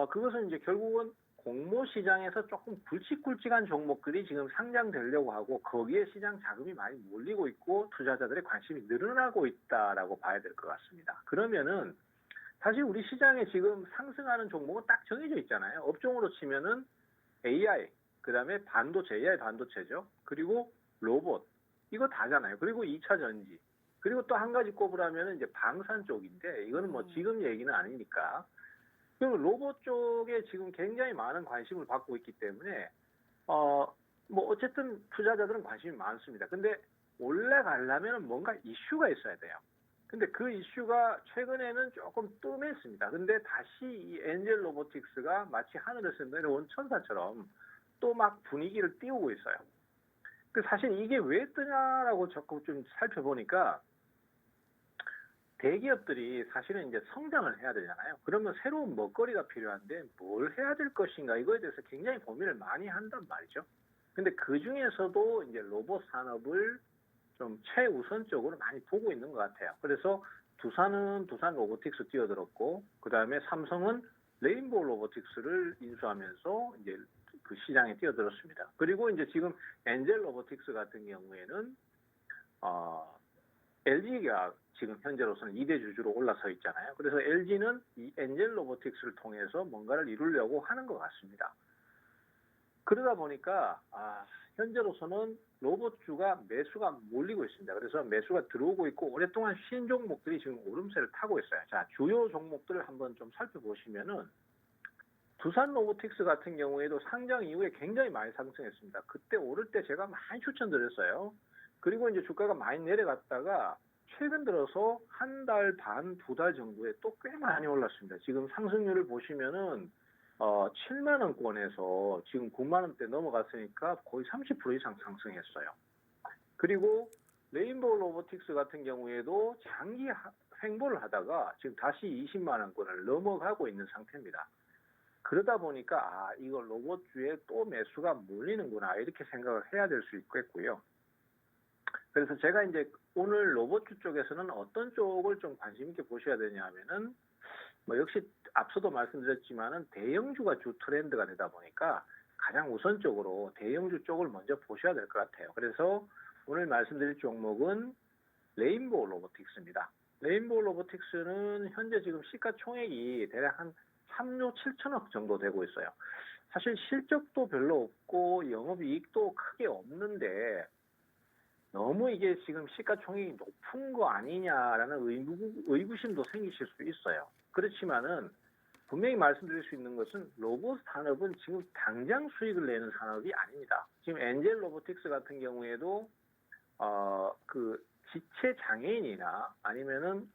그것은 이제 결국은 공모 시장에서 조금 굵직굵직한 종목들이 지금 상장되려고 하고 거기에 시장 자금이 많이 몰리고 있고 투자자들의 관심이 늘어나고 있다라고 봐야 될 것 같습니다. 그러면은 사실 우리 시장에 지금 상승하는 종목은 딱 정해져 있잖아요. 업종으로 치면은 AI, 그다음에 반도체, AI 반도체죠. 그리고 로봇, 이거 다잖아요. 그리고 2차 전지, 그리고 또 한 가지 꼽으라면 이제 방산 쪽인데 이거는 뭐 지금 얘기는 아니니까. 그리고 로봇 쪽에 지금 굉장히 많은 관심을 받고 있기 때문에 뭐 어쨌든 투자자들은 관심이 많습니다. 근데 올라가려면 뭔가 이슈가 있어야 돼요. 근데 그 이슈가 최근에는 조금 뜸했습니다. 근데 다시 이 엔젤 로보틱스가 마치 하늘에서 내려온 천사처럼 또 막 분위기를 띄우고 있어요. 그 사실 이게 왜 뜨냐라고 자꾸 좀 살펴보니까 대기업들이 사실은 이제 성장을 해야 되잖아요. 그러면 새로운 먹거리가 필요한데 뭘 해야 될 것인가 이거에 대해서 굉장히 고민을 많이 한단 말이죠. 근데 그 중에서도 이제 로봇 산업을 좀 최우선적으로 많이 보고 있는 것 같아요. 그래서 두산은 두산 로보틱스 뛰어들었고, 그 다음에 삼성은 레인보우 로보틱스를 인수하면서 이제 그 시장에 뛰어들었습니다. 그리고 이제 지금 엔젤 로보틱스 같은 경우에는 LG가 지금 현재로서는 2대 주주로 올라서 있잖아요. 그래서 LG는 이 엔젤 로보틱스를 통해서 뭔가를 이루려고 하는 것 같습니다. 그러다 보니까 현재로서는 로봇주가 매수가 몰리고 있습니다. 그래서 매수가 들어오고 있고 오랫동안 쉰 종목들이 지금 오름세를 타고 있어요. 자, 주요 종목들을 한번 좀 살펴보시면은 두산 로보틱스 같은 경우에도 상장 이후에 굉장히 많이 상승했습니다. 그때 오를 때 제가 많이 추천드렸어요. 그리고 이제 주가가 많이 내려갔다가 최근 들어서 한 달 반, 2달 정도에 또 꽤 많이 올랐습니다. 지금 상승률을 보시면은 7만 원권에서 지금 9만 원대 넘어갔으니까 거의 30% 이상 상승했어요. 그리고 레인보우 로보틱스 같은 경우에도 장기 횡보를 하다가 지금 다시 20만 원권을 넘어가고 있는 상태입니다. 그러다 보니까 이거 로봇주에 또 매수가 몰리는구나 이렇게 생각을 해야 될 수 있겠고요. 그래서 제가 이제 오늘 로봇주 쪽에서는 어떤 쪽을 좀 관심 있게 보셔야 되냐 하면은 뭐 역시 앞서도 말씀드렸지만은 대형주가 주 트렌드가 되다 보니까 가장 우선적으로 대형주 쪽을 먼저 보셔야 될 것 같아요. 그래서 오늘 말씀드릴 종목은 레인보우 로보틱스입니다. 레인보우 로보틱스는 현재 지금 시가총액이 대략 한 3조 7천억 정도 되고 있어요. 사실 실적도 별로 없고 영업이익도 크게 없는데 너무 이게 지금 시가총액이 높은 거 아니냐라는 의구심도 생기실 수 있어요. 그렇지만은 분명히 말씀드릴 수 있는 것은 로봇 산업은 지금 당장 수익을 내는 산업이 아닙니다. 지금 엔젤 로보틱스 같은 경우에도 그 지체 장애인이나 아니면은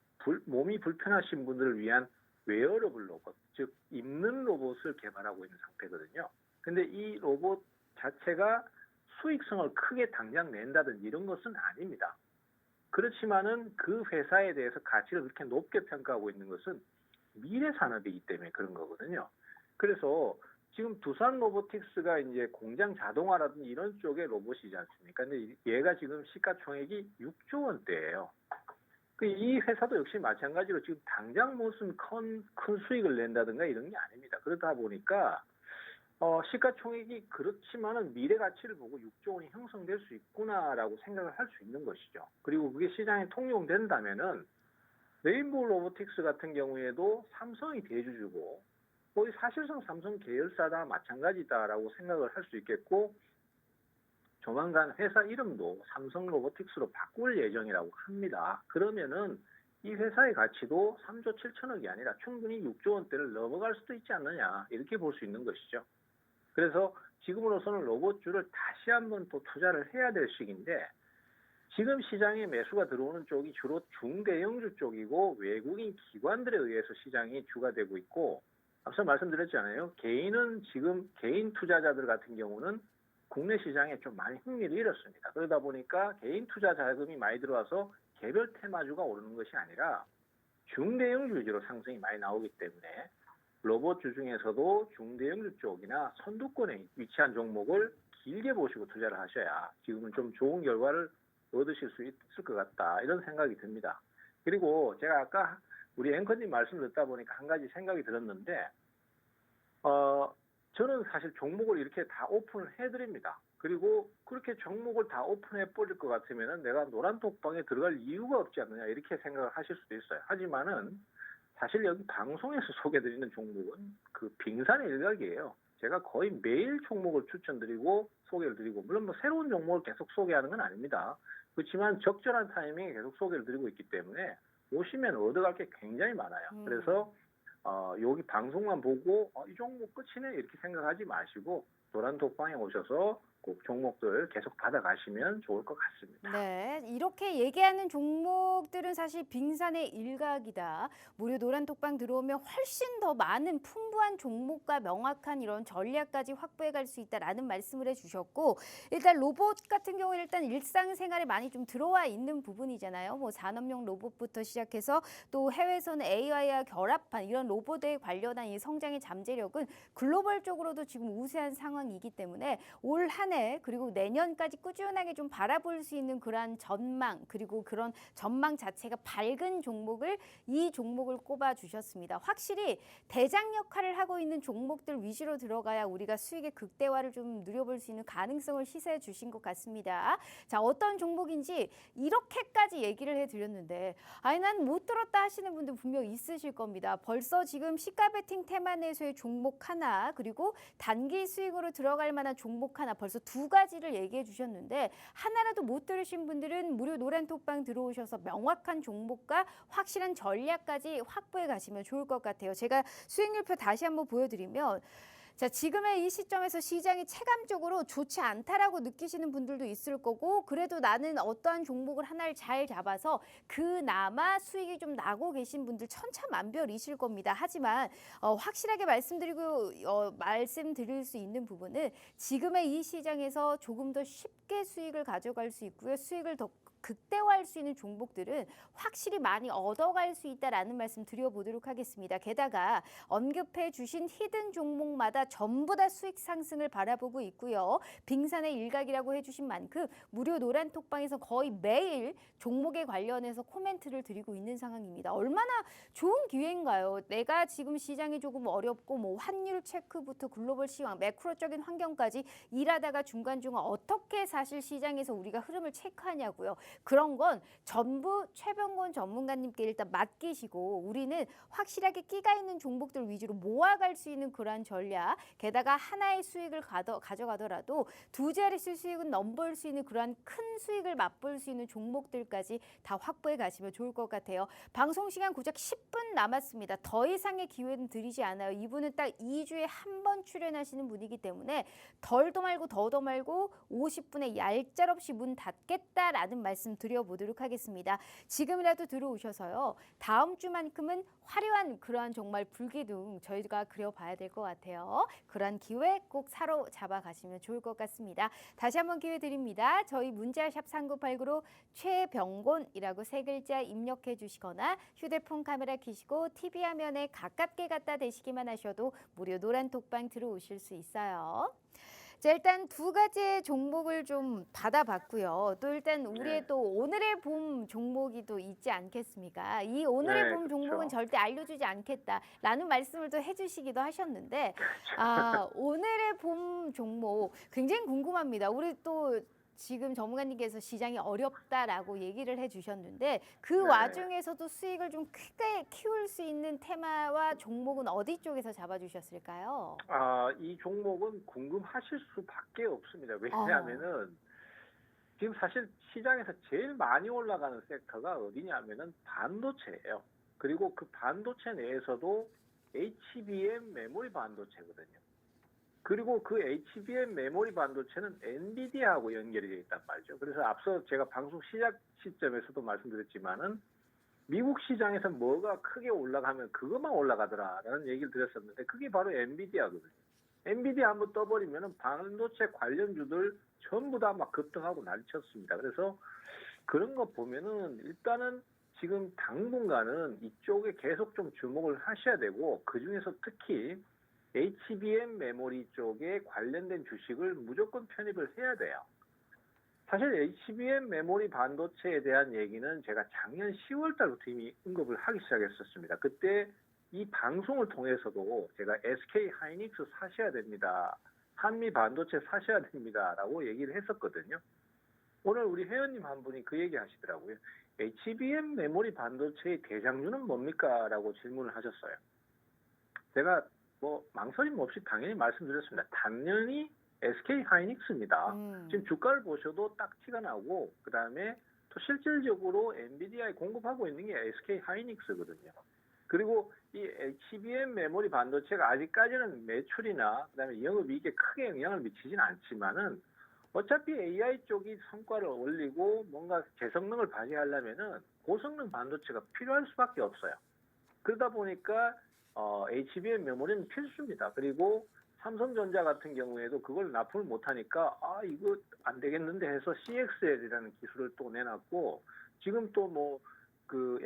몸이 불편하신 분들을 위한 웨어러블 로봇, 즉 입는 로봇을 개발하고 있는 상태거든요. 근데 이 로봇 자체가 수익성을 크게 당장 낸다든지 이런 것은 아닙니다. 그렇지만은 그 회사에 대해서 가치를 그렇게 높게 평가하고 있는 것은 미래 산업이기 때문에 그런 거거든요. 그래서 지금 두산 로보틱스가 이제 공장 자동화라든지 이런 쪽의 로봇이지 않습니까? 근데 얘가 지금 시가총액이 6조 원대예요. 이 회사도 역시 마찬가지로 지금 당장 무슨 큰 수익을 낸다든가 이런 게 아닙니다. 그러다 보니까 시가총액이 그렇지만은 미래 가치를 보고 6조 원이 형성될 수 있구나라고 생각을 할 수 있는 것이죠. 그리고 그게 시장에 통용된다면은 레인보우 로보틱스 같은 경우에도 삼성이 대주주고 거의 사실상 삼성 계열사다 마찬가지다라고 생각을 할 수 있겠고 조만간 회사 이름도 삼성 로보틱스로 바꿀 예정이라고 합니다. 그러면은 이 회사의 가치도 3조 7천억이 아니라 충분히 6조 원대를 넘어갈 수도 있지 않느냐 이렇게 볼 수 있는 것이죠. 그래서 지금으로서는 로봇주를 다시 한번 또 투자를 해야 될 시기인데 지금 시장에 매수가 들어오는 쪽이 주로 중대형주 쪽이고 외국인 기관들에 의해서 시장이 주가 되고 있고 앞서 말씀드렸잖아요. 지금 개인 투자자들 같은 경우는 국내 시장에 좀 많이 흥미를 잃었습니다. 그러다 보니까 개인 투자 자금이 많이 들어와서 개별 테마주가 오르는 것이 아니라 중대형주 위주로 상승이 많이 나오기 때문에 로봇주 중에서도 중대형주 쪽이나 선두권에 위치한 종목을 길게 보시고 투자를 하셔야 지금은 좀 좋은 결과를 얻으실 수 있을 것 같다 이런 생각이 듭니다. 그리고 제가 아까 우리 앵커님 말씀 듣다 보니까 한 가지 생각이 들었는데 저는 사실 종목을 이렇게 다 오픈을 해드립니다. 그리고 그렇게 종목을 다 오픈해 버릴 것 같으면은 내가 노란톡방에 들어갈 이유가 없지 않느냐 이렇게 생각을 하실 수도 있어요. 하지만은 사실 여기 방송에서 소개드리는 종목은 그 빙산의 일각이에요. 제가 거의 매일 종목을 추천드리고 소개를 드리고 물론 뭐 새로운 종목을 계속 소개하는 건 아닙니다. 그렇지만 적절한 타이밍에 계속 소개를 드리고 있기 때문에 오시면 얻어갈 게 굉장히 많아요. 그래서 여기 방송만 보고 이 종목 끝이네 이렇게 생각하지 마시고 노란톡방에 오셔서 꼭 종목들 계속 받아가시면 좋을 것 같습니다. 네, 이렇게 얘기하는 종목들은 사실 빙산의 일각이다. 무료 노란톡방 들어오면 훨씬 더 많은 풍부한 종목과 명확한 이런 전략까지 확보해 갈 수 있다라는 말씀을 해주셨고 일단 로봇 같은 경우는 일단 일상생활에 많이 좀 들어와 있는 부분이잖아요. 뭐 산업용 로봇부터 시작해서 또 해외에서는 AI와 결합한 이런 로봇에 관련한 이 성장의 잠재력은 글로벌적으로도 지금 우세한 상황이기 때문에 올 한 해 그리고 내년까지 꾸준하게 좀 바라볼 수 있는 그러한 전망 그리고 그런 전망 자체가 밝은 이 종목을 꼽아 주셨습니다. 확실히 대장 역할을 하고 있는 종목들 위주로 들어가야 우리가 수익의 극대화를 좀 누려볼 수 있는 가능성을 시사해 주신 것 같습니다. 자, 어떤 종목인지 이렇게까지 얘기를 해드렸는데 난 못 들었다 하시는 분들 분명 있으실 겁니다. 벌써 지금 시가 베팅 테마 내수의 종목 하나 그리고 단기 수익으로 들어갈 만한 종목 하나 벌써 두 가지를 얘기해 주셨는데 하나라도 못 들으신 분들은 무료 노란톡방 들어오셔서 명확한 종목과 확실한 전략까지 확보해 가시면 좋을 것 같아요. 제가 수익률표 다시 한번 보여드리면 자, 지금의 이 시점에서 시장이 체감적으로 좋지 않다라고 느끼시는 분들도 있을 거고 그래도 나는 어떠한 종목을 하나를 잘 잡아서 그나마 수익이 좀 나고 계신 분들 천차만별이실 겁니다. 하지만 확실하게 말씀드릴 수 있는 부분은 지금의 이 시장에서 조금 더 쉽게 수익을 가져갈 수 있고요. 수익을 더 극대화할 수 있는 종목들은 확실히 많이 얻어갈 수 있다라는 말씀 드려보도록 하겠습니다. 게다가 언급해 주신 히든 종목마다 전부 다 수익 상승을 바라보고 있고요. 빙산의 일각이라고 해주신 만큼 무료 노란톡방에서 거의 매일 종목에 관련해서 코멘트를 드리고 있는 상황입니다. 얼마나 좋은 기회인가요? 내가 지금 시장이 조금 어렵고 뭐 환율 체크부터 글로벌 시황, 매크로적인 환경까지 일하다가 중간중간 어떻게 사실 시장에서 우리가 흐름을 체크하냐고요. 그런 건 전부 최병곤 전문가님께 일단 맡기시고 우리는 확실하게 끼가 있는 종목들 위주로 모아갈 수 있는 그러한 전략, 게다가 하나의 수익을 가져가더라도 두 자릿수 수익은 넘볼 수 있는 그러한 큰 수익을 맛볼 수 있는 종목들까지 다 확보해 가시면 좋을 것 같아요. 방송 시간 고작 10분 남았습니다. 더 이상의 기회는 드리지 않아요. 이분은 딱 2주에 한 번 출연하시는 분이기 때문에 덜도 말고 더도 말고 50분에 얄짤없이 문 닫겠다라는 말씀 드려보도록 하겠습니다. 지금이라도 들어오셔서요. 다음 주만큼은 화려한 그러한 정말 불기둥 저희가 그려봐야 될 것 같아요. 그러한 기회 꼭 사로잡아 가시면 좋을 것 같습니다. 다시 한번 기회 드립니다. 저희 문자샵 3989로 최병곤이라고 세 글자 입력해 주시거나 휴대폰 카메라 켜시고 TV 화면에 가깝게 갖다 대시기만 하셔도 무료 노란 톡방 들어오실 수 있어요. 자, 일단 두 가지의 종목을 좀 받아봤고요. 또 일단 우리의 네. 또 오늘의 봄 종목이 또 있지 않겠습니까? 이 오늘의 네, 봄 종목은 그렇죠. 절대 알려주지 않겠다라는 말씀을 또 해주시기도 하셨는데, 오늘의 봄 종목 굉장히 궁금합니다. 우리 또 지금 전문가님께서 시장이 어렵다라고 얘기를 해주셨는데 그 네. 와중에서도 수익을 좀 크게 키울 수 있는 테마와 종목은 어디 쪽에서 잡아주셨을까요? 이 종목은 궁금하실 수밖에 없습니다. 왜냐하면은 지금 사실 시장에서 제일 많이 올라가는 섹터가 어디냐면은 반도체예요. 그리고 그 반도체 내에서도 HBM 메모리 반도체거든요. 그리고 그 HBM 메모리 반도체는 엔비디아하고 연결이 되어 있단 말이죠. 그래서 앞서 제가 방송 시작 시점에서도 말씀드렸지만은 미국 시장에서 뭐가 크게 올라가면 그것만 올라가더라라는 얘기를 드렸었는데 그게 바로 엔비디아거든요. 엔비디아 한번 떠버리면은 반도체 관련주들 전부 다 막 급등하고 난리쳤습니다. 그래서 그런 거 보면은 일단은 지금 당분간은 이쪽에 계속 좀 주목을 하셔야 되고 그 중에서 특히 HBM 메모리 쪽에 관련된 주식을 무조건 편입을 해야 돼요. 사실 HBM 메모리 반도체에 대한 얘기는 제가 작년 10월 달부터 이미 언급을 하기 시작했었습니다. 그때 이 방송을 통해서도 제가 SK 하이닉스 사셔야 됩니다. 한미 반도체 사셔야 됩니다라고 얘기를 했었거든요. 오늘 우리 회원님 한 분이 그 얘기 하시더라고요. HBM 메모리 반도체의 대장주는 뭡니까? 라고 질문을 하셨어요. 제가 뭐 망설임 없이 당연히 말씀드렸습니다. 당연히 SK 하이닉스입니다. 지금 주가를 보셔도 딱 티가 나고 그다음에 또 실질적으로 엔비디아에 공급하고 있는 게 SK 하이닉스거든요. 그리고 이 HBM 메모리 반도체가 아직까지는 매출이나 그다음에 영업이익에 크게 영향을 미치지는 않지만은 어차피 AI 쪽이 성과를 올리고 뭔가 재성능을 발휘하려면은 고성능 반도체가 필요할 수밖에 없어요. 그러다 보니까 HBM 메모리는 필수입니다. 그리고 삼성전자 같은 경우에도 그걸 납품을 못하니까 이거 안 되겠는데 해서 CXL이라는 기술을 또 내놨고 지금 또 뭐 그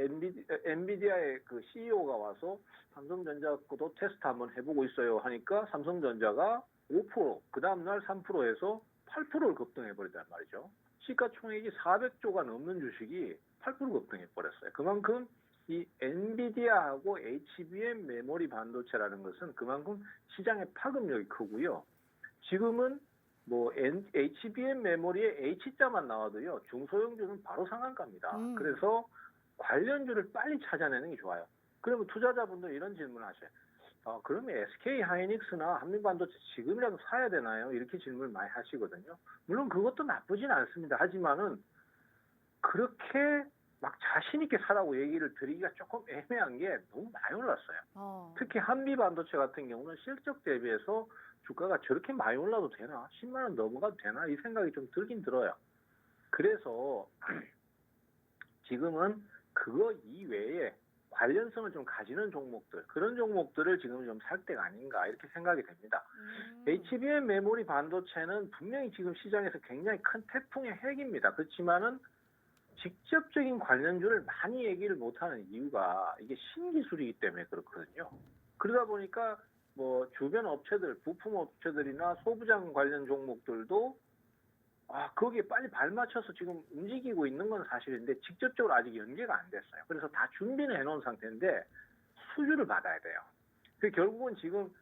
엔비디아의 그 CEO가 와서 삼성전자 거도 테스트 한번 해보고 있어요 하니까 삼성전자가 5%, 그 다음날 3%에서 8%를 급등해버리단 말이죠. 시가총액이 400조가 넘는 주식이 8% 급등해버렸어요. 그만큼 이 엔비디아하고 HBM 메모리 반도체라는 것은 그만큼 시장의 파급력이 크고요. 지금은 뭐 HBM 메모리에 H자만 나와도요. 중소형주는 바로 상한가입니다. 그래서 관련주를 빨리 찾아내는 게 좋아요. 그러면 투자자분들 이런 질문을 하셔요. 그러면 SK 하이닉스나 한미반도체 지금이라도 사야 되나요? 이렇게 질문을 많이 하시거든요. 물론 그것도 나쁘진 않습니다. 하지만은 그렇게 막 자신 있게 사라고 얘기를 드리기가 조금 애매한 게 너무 많이 올랐어요. 특히 한미반도체 같은 경우는 실적 대비해서 주가가 저렇게 많이 올라도 되나? 10만 원 넘어가도 되나? 이 생각이 좀 들긴 들어요. 그래서 지금은 그거 이외에 관련성을 좀 가지는 종목들, 그런 종목들을 지금 좀 살 때가 아닌가 이렇게 생각이 됩니다. HBM 메모리 반도체는 분명히 지금 시장에서 굉장히 큰 태풍의 핵입니다. 그렇지만은 직접적인 관련주를 많이 얘기를 못하는 이유가 이게 신기술이기 때문에 그렇거든요. 그러다 보니까 뭐 주변 업체들, 부품 업체들이나 소부장 관련 종목들도 거기에 빨리 발맞춰서 지금 움직이고 있는 건 사실인데 직접적으로 아직 연계가 안 됐어요. 그래서 다 준비는 해놓은 상태인데 수주를 받아야 돼요. 그 결국은 지금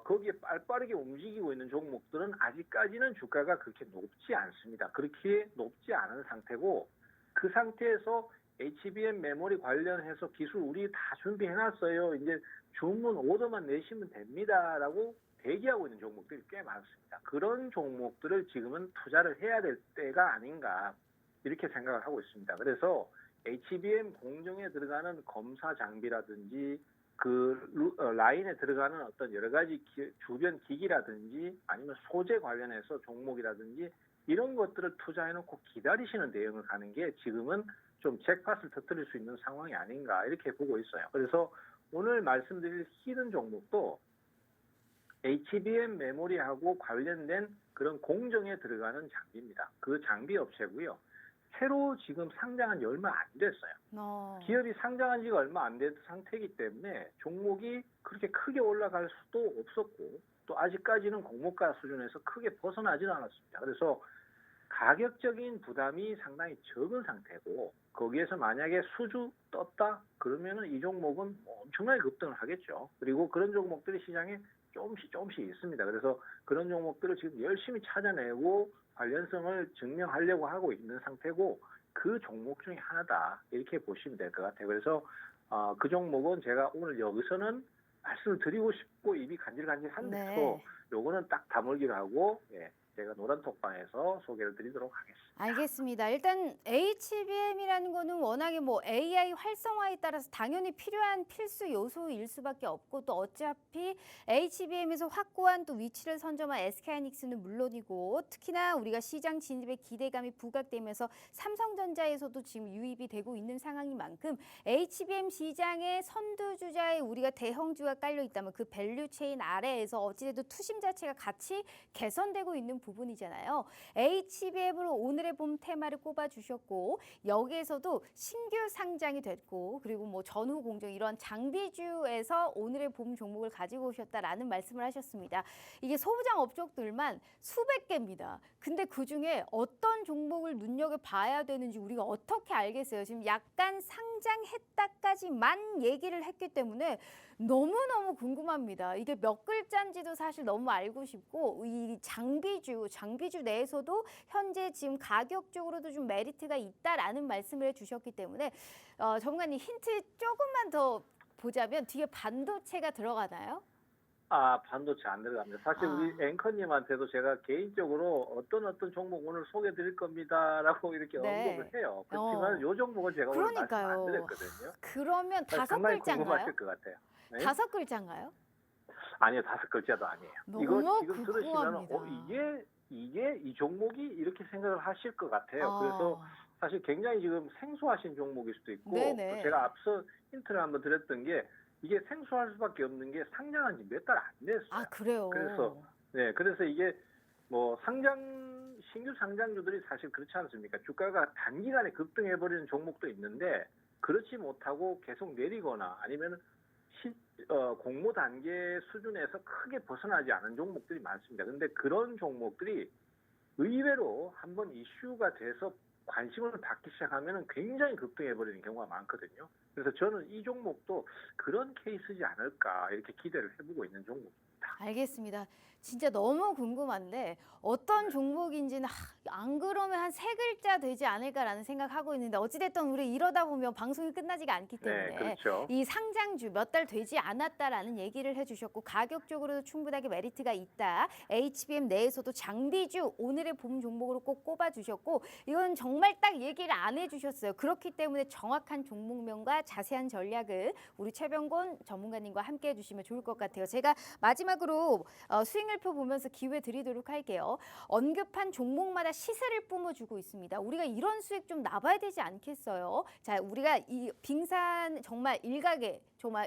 거기에 빠르게 움직이고 있는 종목들은 아직까지는 주가가 그렇게 높지 않습니다. 그렇게 높지 않은 상태고 그 상태에서 HBM 메모리 관련해서 기술 우리 다 준비해놨어요. 이제 주문 오더만 내시면 됩니다라고 대기하고 있는 종목들이 꽤 많습니다. 그런 종목들을 지금은 투자를 해야 될 때가 아닌가 이렇게 생각을 하고 있습니다. 그래서 HBM 공정에 들어가는 검사 장비라든지 라인에 들어가는 어떤 여러 가지 주변 기기라든지 아니면 소재 관련해서 종목이라든지 이런 것들을 투자해놓고 기다리시는 대응을 가는 게 지금은 좀 잭팟을 터뜨릴 수 있는 상황이 아닌가 이렇게 보고 있어요. 그래서 오늘 말씀드릴 히든 종목도 HBM 메모리하고 관련된 그런 공정에 들어가는 장비입니다. 그 장비 업체고요. 새로 지금 상장한 지 얼마 안 됐어요. 기업이 상장한 지가 얼마 안 된 상태이기 때문에 종목이 그렇게 크게 올라갈 수도 없었고 또 아직까지는 공모가 수준에서 크게 벗어나지는 않았습니다. 그래서 가격적인 부담이 상당히 적은 상태고 거기에서 만약에 수주 떴다 그러면은 이 종목은 엄청나게 급등을 하겠죠. 그리고 그런 종목들이 시장에 조금씩 있습니다. 그래서 그런 종목들을 지금 열심히 찾아내고 관련성을 증명하려고 하고 있는 상태고 그 종목 중에 하나다 이렇게 보시면 될 것 같아요. 그래서 그 종목은 제가 오늘 여기서는 말씀을 드리고 싶고 입이 간질간질한데도 네. 요거는 딱 다물기로 하고 제가 노란톡방에서 소개를 드리도록 하겠습니다. 알겠습니다. 일단 HBM이라는 거는 워낙에 뭐 AI 활성화에 따라서 당연히 필요한 필수 요소일 수밖에 없고 또 어차피 HBM에서 확고한 또 위치를 선점한 SK하이닉스는 물론이고 특히나 우리가 시장 진입에 기대감이 부각되면서 삼성전자에서도 지금 유입이 되고 있는 상황인 만큼 HBM 시장의 선두주자에 우리가 대형주가 깔려 있다면 그 밸류체인 아래에서 어찌돼도 투심 자체가 같이 개선되고 있는 부분이잖아요. HBM으로 오늘의 봄 테마를 꼽아주셨고 여기에서도 신규 상장이 됐고 그리고 뭐 전후 공정 이런 장비주에서 오늘의 봄 종목을 가지고 오셨다라는 말씀을 하셨습니다. 이게 소부장 업종들만 수백 개입니다. 근데 그중에 어떤 종목을 눈여겨봐야 되는지 우리가 어떻게 알겠어요. 지금 약간 상장했다까지만 얘기를 했기 때문에 너무너무 궁금합니다. 이게 몇 글자인지도 사실 너무 알고 싶고 이 장비주 내에서도 현재 지금 가격적으로도 좀 메리트가 있다라는 말씀을 해주셨기 때문에 전문가님 힌트 조금만 더 보자면 뒤에 반도체가 들어가나요? 반도체 안 들어갑니다. 사실 우리 앵커님한테도 제가 개인적으로 어떤 종목 오늘 소개해 드릴 겁니다라고 이렇게 네. 언급을 해요. 그렇지만 이 종목은 제가 오늘 말씀 안 드렸거든요. 그러면 다섯 상당히 글자인가요? 궁금하실 것 같아요. 네? 다섯 글자인가요? 아니요, 5글자도 아니에요. 이거 지금 들으시면 이게 이 종목이 이렇게 생각을 하실 것 같아요. 그래서 사실 굉장히 지금 생소하신 종목일 수도 있고 또 제가 앞서 힌트를 한번 드렸던 게 이게 생소할 수밖에 없는 게 상장한 지 몇 달 안 됐어요. 그래요? 그래서 이게 뭐 신규 상장주들이 사실 그렇지 않습니까? 주가가 단기간에 급등해버리는 종목도 있는데 그렇지 못하고 계속 내리거나 아니면 공모 단계 수준에서 크게 벗어나지 않은 종목들이 많습니다. 근데 그런 종목들이 의외로 한번 이슈가 돼서 관심을 받기 시작하면 굉장히 급등해버리는 경우가 많거든요. 그래서 저는 이 종목도 그런 케이스지 않을까 이렇게 기대를 해보고 있는 종목입니다. 알겠습니다. 진짜 너무 궁금한데 어떤 종목인지는 안 그러면 한 3글자 되지 않을까라는 생각하고 있는데 어찌됐든 우리 이러다 보면 방송이 끝나지가 않기 때문에 그렇죠. 이 상장주 몇 달 되지 않았다라는 얘기를 해주셨고 가격적으로도 충분하게 메리트가 있다. HBM 내에서도 장비주 오늘의 봄 종목으로 꼭 꼽아주셨고 이건 정말 딱 얘기를 안 해주셨어요. 그렇기 때문에 정확한 종목명과 자세한 전략을 우리 최병곤 전문가님과 함께 해주시면 좋을 것 같아요. 제가 마지막으로 수익률표 보면서 기회 드리도록 할게요. 언급한 종목마다 시세를 뿜어주고 있습니다. 우리가 이런 수익 좀 나봐야 되지 않겠어요? 자, 우리가 이 빙산 정말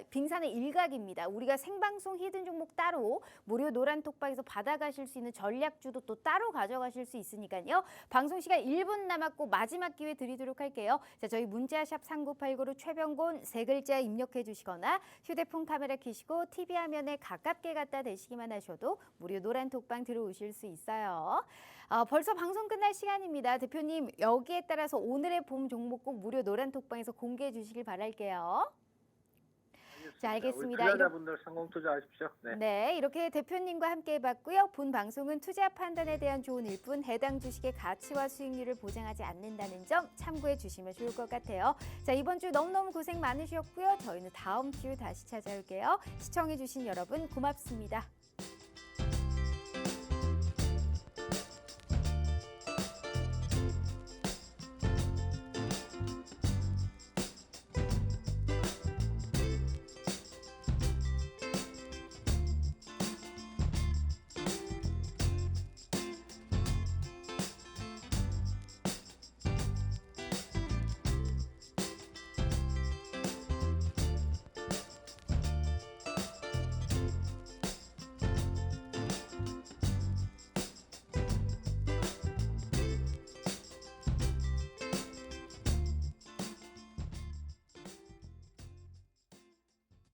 빙산의 일각입니다. 우리가 생방송 히든 종목 따로 무료 노란톡방에서 받아가실 수 있는 전략주도 또 따로 가져가실 수 있으니까요. 방송 시간 1분 남았고 마지막 기회 드리도록 할게요. 자, 저희 문자샵 3989로 최병곤 3글자 입력해 주시거나 휴대폰 카메라 켜시고 TV 화면에 가깝게 갖다 대시기만 하셔도 무료 노란톡방 들어오실 수 있어요. 벌써 방송 끝날 시간입니다. 대표님 여기에 따라서 오늘의 봄 종목 꼭 무료 노란톡방에서 공개해 주시길 바랄게요. 알겠습니다. 자, 알겠습니다. 우리 투자자분들 성공 투자하십시오. 네. 네, 이렇게 대표님과 함께 해봤고요. 본 방송은 투자 판단에 대한 조언일 뿐 해당 주식의 가치와 수익률을 보장하지 않는다는 점 참고해 주시면 좋을 것 같아요. 자, 이번 주 너무너무 고생 많으셨고요. 저희는 다음 주 다시 찾아올게요. 시청해 주신 여러분 고맙습니다.